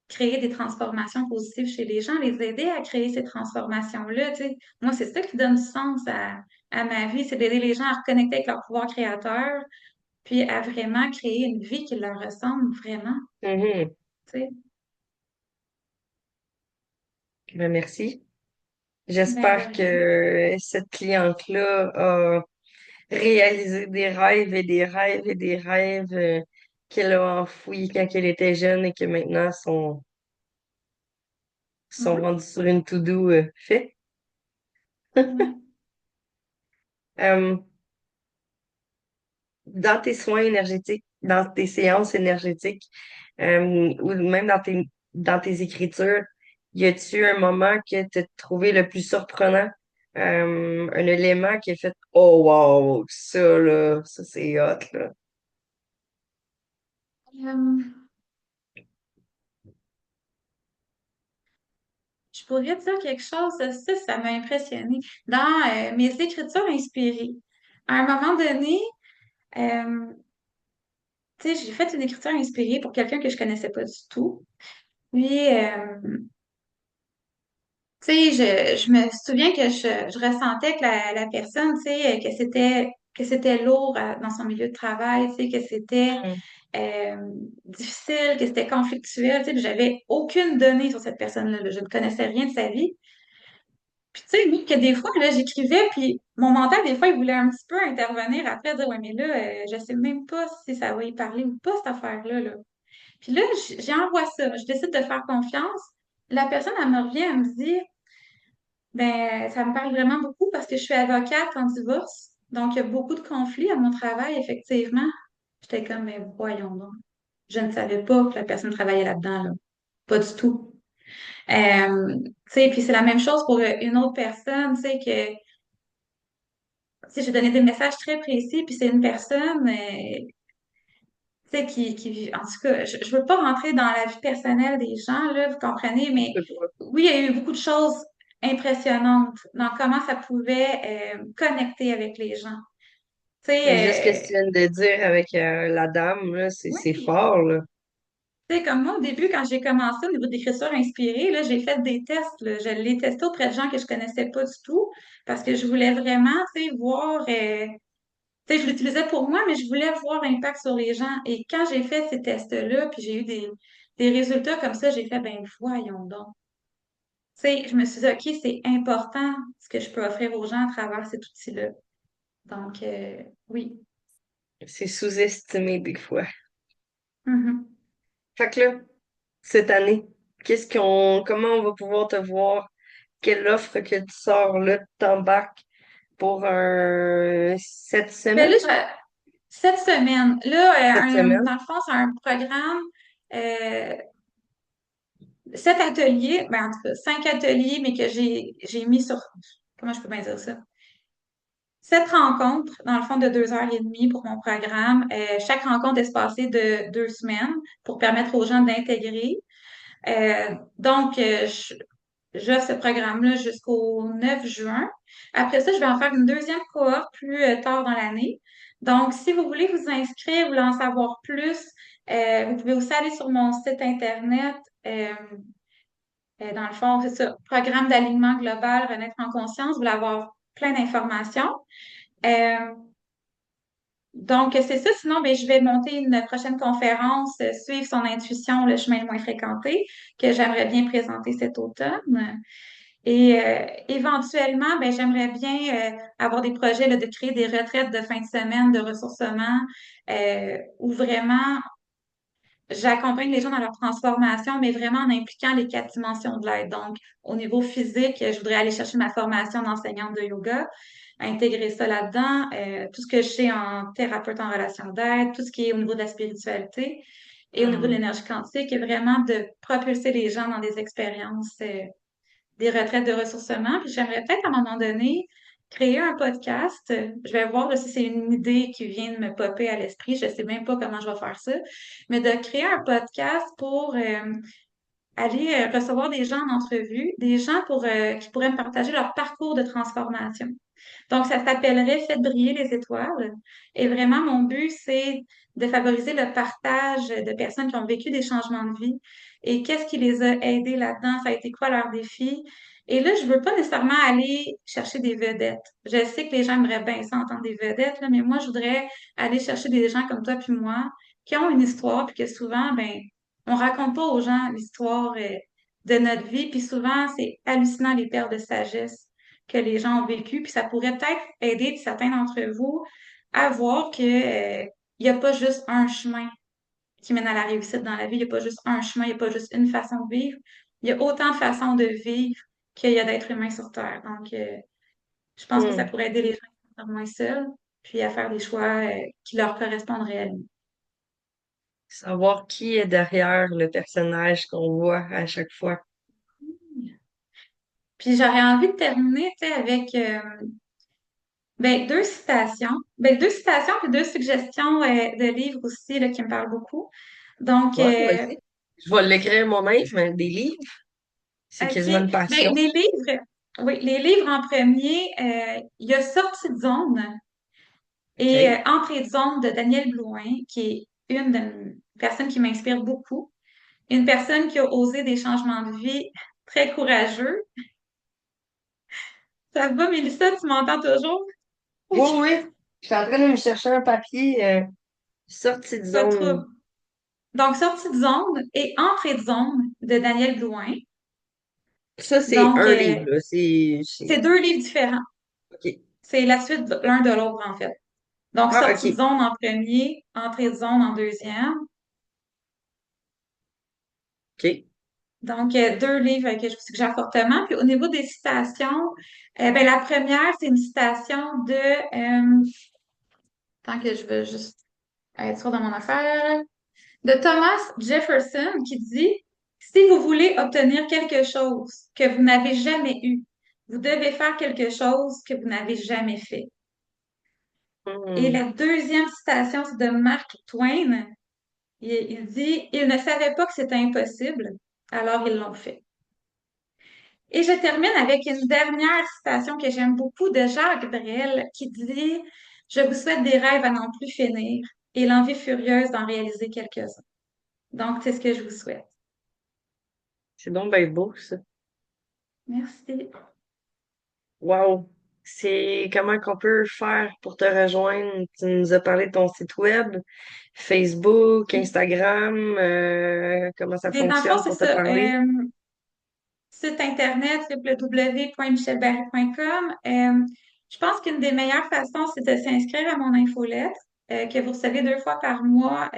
créer des transformations positives chez les gens, les aider à créer ces transformations-là. Tu sais. Moi, c'est ça qui donne du sens à ma vie, c'est d'aider les gens à reconnecter avec leur pouvoir créateur, puis à vraiment créer une vie qui leur ressemble vraiment. Mhm. Tu sais. Ben, merci. Ben de J'espère rien. que cette cliente-là a réalisé des rêves et des rêves et des rêves qu'elle a enfouis quand elle était jeune et que maintenant sont Mhm. rendus sur une to-do fait. Ouais. Euh, dans tes soins énergétiques, dans tes séances énergétiques, ou même dans tes écritures, y a-tu un moment que tu as trouvé le plus surprenant? Un élément qui a fait Oh wow, ça là, ça c'est hot là. Euh, je pourrais te dire quelque chose, ça m'a impressionné. Dans mes écritures inspirées, à un moment donné, euh, tu sais, j'ai fait une écriture inspirée pour quelqu'un que je connaissais pas du tout. Puis, tu sais, je me souviens que je ressentais que la personne, tu sais, que c'était lourd dans son milieu de travail, tu sais, que c'était Mm. euh, difficile, que c'était conflictuel, tu sais, puis j'avais aucune donnée sur cette personne-là, là. Je ne connaissais rien de sa vie. Puis, tu sais, oui, que des fois, là, j'écrivais, puis mon mental, des fois, il voulait un petit peu intervenir après, dire, ouais, mais là, je sais même pas si ça va y parler ou pas, cette affaire-là, là. Puis là, j'envoie ça, je décide de faire confiance. La personne, elle me revient, elle me dit, ben, ça me parle vraiment beaucoup parce que je suis avocate en divorce. Donc, il y a beaucoup de conflits à mon travail, effectivement. J'étais comme, mais voyons donc. Je ne savais pas que la personne travaillait là-dedans, là. Pas du tout. Tu sais, puis c'est la même chose pour une autre personne, tu sais, que, tu sais, j'ai donné des messages très précis, puis c'est une personne, tu sais, en tout cas, je veux pas rentrer dans la vie personnelle des gens, là, vous comprenez, mais C'est pas- oui, il y a eu beaucoup de choses impressionnantes dans comment ça pouvait connecter avec les gens. Tu Mais juste ce que sais, tu viens de dire avec la dame, là, c'est oui, fort, là. tu sais, comme moi, au début, quand j'ai commencé au niveau d'écriture inspirée, là, j'ai fait des tests, là. Je l'ai testé auprès de gens que je connaissais pas du tout parce que je voulais vraiment, tu sais, voir, tu sais, je l'utilisais pour moi, mais je voulais voir l'impact sur les gens. Et quand j'ai fait ces tests-là, puis j'ai eu des résultats comme ça, j'ai fait, ben voyons donc. Tu sais, je me suis dit, OK, c'est important ce que je peux offrir aux gens à travers cet outil-là. Donc, oui. C'est sous-estimé des fois. Mhm. Fait que là, cette année, comment on va pouvoir te voir? Quelle offre que tu sors là, tu t'embarques pour cette Ben semaine? là, cette semaine, là, Cette semaine? dans le fond, c'est un programme, euh, 7 ateliers, ben en tout cas, 5 ateliers, mais que j'ai mis sur, comment je peux bien dire ça? 7 rencontres, dans le fond, de 2 heures et demie pour mon programme. Chaque rencontre est spacée de 2 semaines pour permettre aux gens d'intégrer. Donc, j'offre ce programme-là jusqu'au 9 juin. Après ça, je vais en faire une deuxième cohorte plus tard dans l'année. Donc, si vous voulez vous inscrire, vous voulez en savoir plus, vous pouvez aussi aller sur mon site Internet. Dans le fond, c'est ça, Programme d'alignement global, Renaître en conscience. Vous voulez avoir plein d'informations. Euh, donc, c'est ça. Sinon, ben, je vais monter une prochaine conférence, Suivre son intuition, le chemin le moins fréquenté, que j'aimerais bien présenter cet automne. Et éventuellement, ben, j'aimerais bien avoir des projets là, de créer des retraites de fin de semaine de ressourcement où vraiment j'accompagne les gens dans leur transformation, mais vraiment en impliquant les quatre dimensions de l'aide. Donc, au niveau physique, je voudrais aller chercher ma formation d'enseignante de yoga, intégrer ça là-dedans, tout ce que je sais en thérapeute en relation d'aide, tout ce qui est au niveau de la spiritualité et au niveau de Hmm. l'énergie quantique, et vraiment de propulser les gens dans des expériences des retraites de ressourcement. Puis j'aimerais peut-être à un moment donné créer un podcast. Je vais voir là, si c'est une idée qui vient de me popper à l'esprit. Je ne sais même pas comment je vais faire ça. Mais de créer un podcast pour aller recevoir des gens en entrevue, des gens qui pourraient me partager leur parcours de transformation. Donc, ça s'appellerait Faites briller les étoiles. Et vraiment, mon but, c'est de favoriser le partage de personnes qui ont vécu des changements de vie et qu'est-ce qui les a aidés là-dedans, ça a été quoi leur défi. Et là, je veux pas nécessairement aller chercher des vedettes. Je sais que les gens aimeraient bien ça entendre des vedettes, là, mais moi, je voudrais aller chercher des gens comme toi puis moi qui ont une histoire puis que souvent, ben, on raconte pas aux gens l'histoire de notre vie. Puis souvent, c'est hallucinant les perles de sagesse que les gens ont vécu, puis ça pourrait peut-être aider certains d'entre vous à voir que, il n'y a pas juste un chemin qui mène à la réussite dans la vie, il n'y a pas juste un chemin, il n'y a pas juste une façon de vivre, il y a autant de façons de vivre qu'il y a d'êtres humains sur Terre. Donc, je pense que ça Hmm. pourrait aider les gens à se sentir moins seuls, puis à faire des choix qui leur correspondent réellement. Savoir qui est derrière le personnage qu'on voit à chaque fois. Puis j'aurais envie de terminer, tu sais, avec ben, deux citations puis deux suggestions de livres aussi là, qui me parlent beaucoup. Donc, Ouais, vas-y. Je vais l'écrire moi-même, mais des livres, c'est OK. quasiment une Ben, passion. les livres, oui, les livres en premier, il y a Sortie de zone et OK. Entrée de zone de Daniel Blouin, qui est une personne qui m'inspire beaucoup. Une personne qui a osé des changements de vie très courageux. Ça va, Mélissa, tu m'entends toujours? Oui, OK. oui. Je suis en train de me chercher un papier sortie de Pas de zone. trouble. Donc, Sortie de zone et Entrée de zone de Daniel Blouin. Ça, c'est Donc, un livre, là. c'est deux livres différents. OK. C'est la suite l'un de l'autre, en fait. Donc, Ah, sortie de OK. zone en premier, entrée de zone en deuxième. OK. Donc, deux livres que je vous suggère fortement. Puis, au niveau des citations, ben, la première, c'est une citation tant que je veux juste être sûre dans mon affaire, de Thomas Jefferson qui dit, si vous voulez obtenir quelque chose que vous n'avez jamais eu, vous devez faire quelque chose que vous n'avez jamais fait. Et Hmm. la deuxième citation, c'est de Mark Twain. Il dit, ils ne savaient pas que c'était impossible, alors ils l'ont fait. Et je termine avec une dernière citation que j'aime beaucoup de Jacques Brel qui dit, je vous souhaite des rêves à n'en plus finir et l'envie furieuse d'en réaliser quelques-uns. Donc, c'est ce que je vous souhaite. C'est donc bien beau, ça. Merci. Wow. C'est comment qu'on peut faire pour te rejoindre? Tu nous as parlé de ton site web, Facebook, Instagram, comment ça Et dans le fond, fonctionne c'est pour te ça. parler? Site internet www.michelberry.com. Je pense qu'une des meilleures façons, c'est de s'inscrire à mon infolettre que vous recevez deux fois par mois.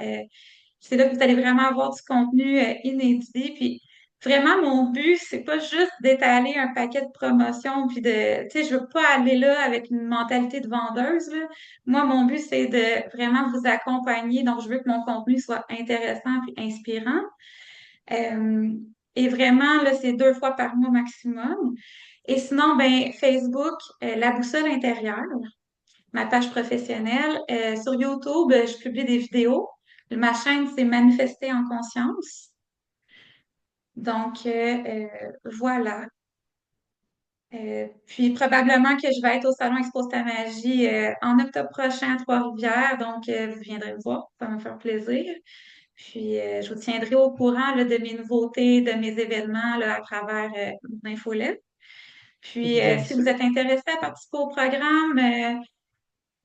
C'est là que vous allez vraiment avoir du contenu inédit. Puis vraiment, mon but, c'est pas juste d'étaler un paquet de promotions, puis tu sais, je veux pas aller là avec une mentalité de vendeuse, là. Moi, mon but, c'est de vraiment vous accompagner. Donc, je veux que mon contenu soit intéressant puis inspirant. Euh, et vraiment, là, c'est deux fois par mois maximum. Et sinon, ben, Facebook, La Boussole intérieure, ma page professionnelle. Sur YouTube, je publie des vidéos. Ma chaîne, c'est Manifester en conscience. Donc, voilà. Puis probablement que je vais être au Salon Expo Ta Magie en octobre prochain à Trois-Rivières, donc vous viendrez me voir, ça va me faire plaisir. Puis je vous tiendrai au courant là, de mes nouveautés, de mes événements là, à travers mon infolette. Puis Bien si sûr. vous êtes intéressé à participer au programme,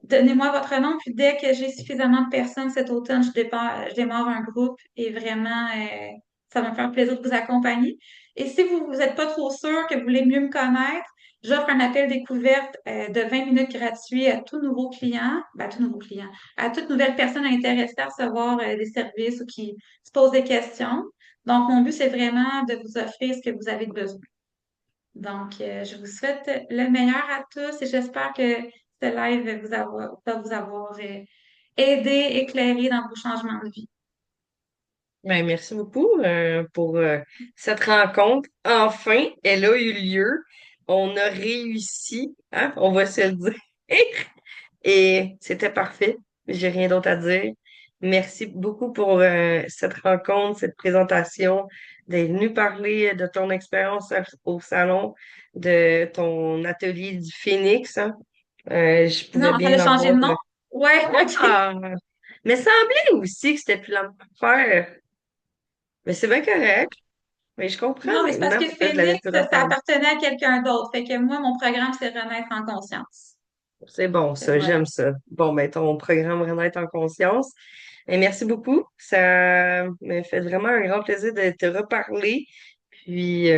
donnez-moi votre nom, puis dès que j'ai suffisamment de personnes cet automne, je démarre un groupe et vraiment, ça va me faire plaisir de vous accompagner. Et si vous n'êtes pas trop sûr que vous voulez mieux me connaître, j'offre un appel découverte de 20 minutes gratuit à tout nouveau client, tout nouveau client, à toute nouvelle personne intéressée à recevoir des services ou qui se pose des questions. Donc, mon but, c'est vraiment de vous offrir ce que vous avez besoin. Donc, je vous souhaite le meilleur à tous et j'espère que ce live va vous avoir aidé, éclairé dans vos changements de vie. Ben, merci beaucoup pour cette rencontre. Enfin, elle a eu lieu. On a réussi, hein? On va se le dire. Et c'était parfait. J'ai rien d'autre à dire. Merci beaucoup pour cette rencontre, cette présentation, d'être venu parler de ton expérience au salon, de ton atelier du Phoenix, hein. Je pouvais Non, il bien fallait changer avoir. de nom? Ouais, OK. Ah! Mais semblait aussi que c'était plus la même affaire. Mais c'est bien correct. Mais je comprends Non, mais c'est parce maintenant que pourquoi je l'avais Phoenix, plus ça entendu. appartenait à quelqu'un d'autre. Fait que moi, mon programme, c'est Renaître en conscience. C'est bon, ça, Voilà. j'aime ça. Bon, ben, ton programme vraiment être en conscience. Et merci beaucoup. Ça me fait vraiment un grand plaisir de te reparler. Puis,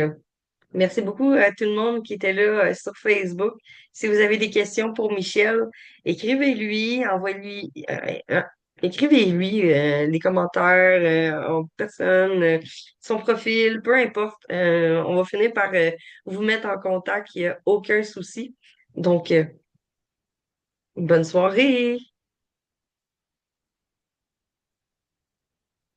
merci beaucoup à tout le monde qui était là sur Facebook. Si vous avez des questions pour Michel, écrivez-lui, envoyez-lui, écrivez-lui les commentaires en personne, son profil, peu importe. On va finir par vous mettre en contact. Il n'y a aucun souci. Donc, bonne soirée.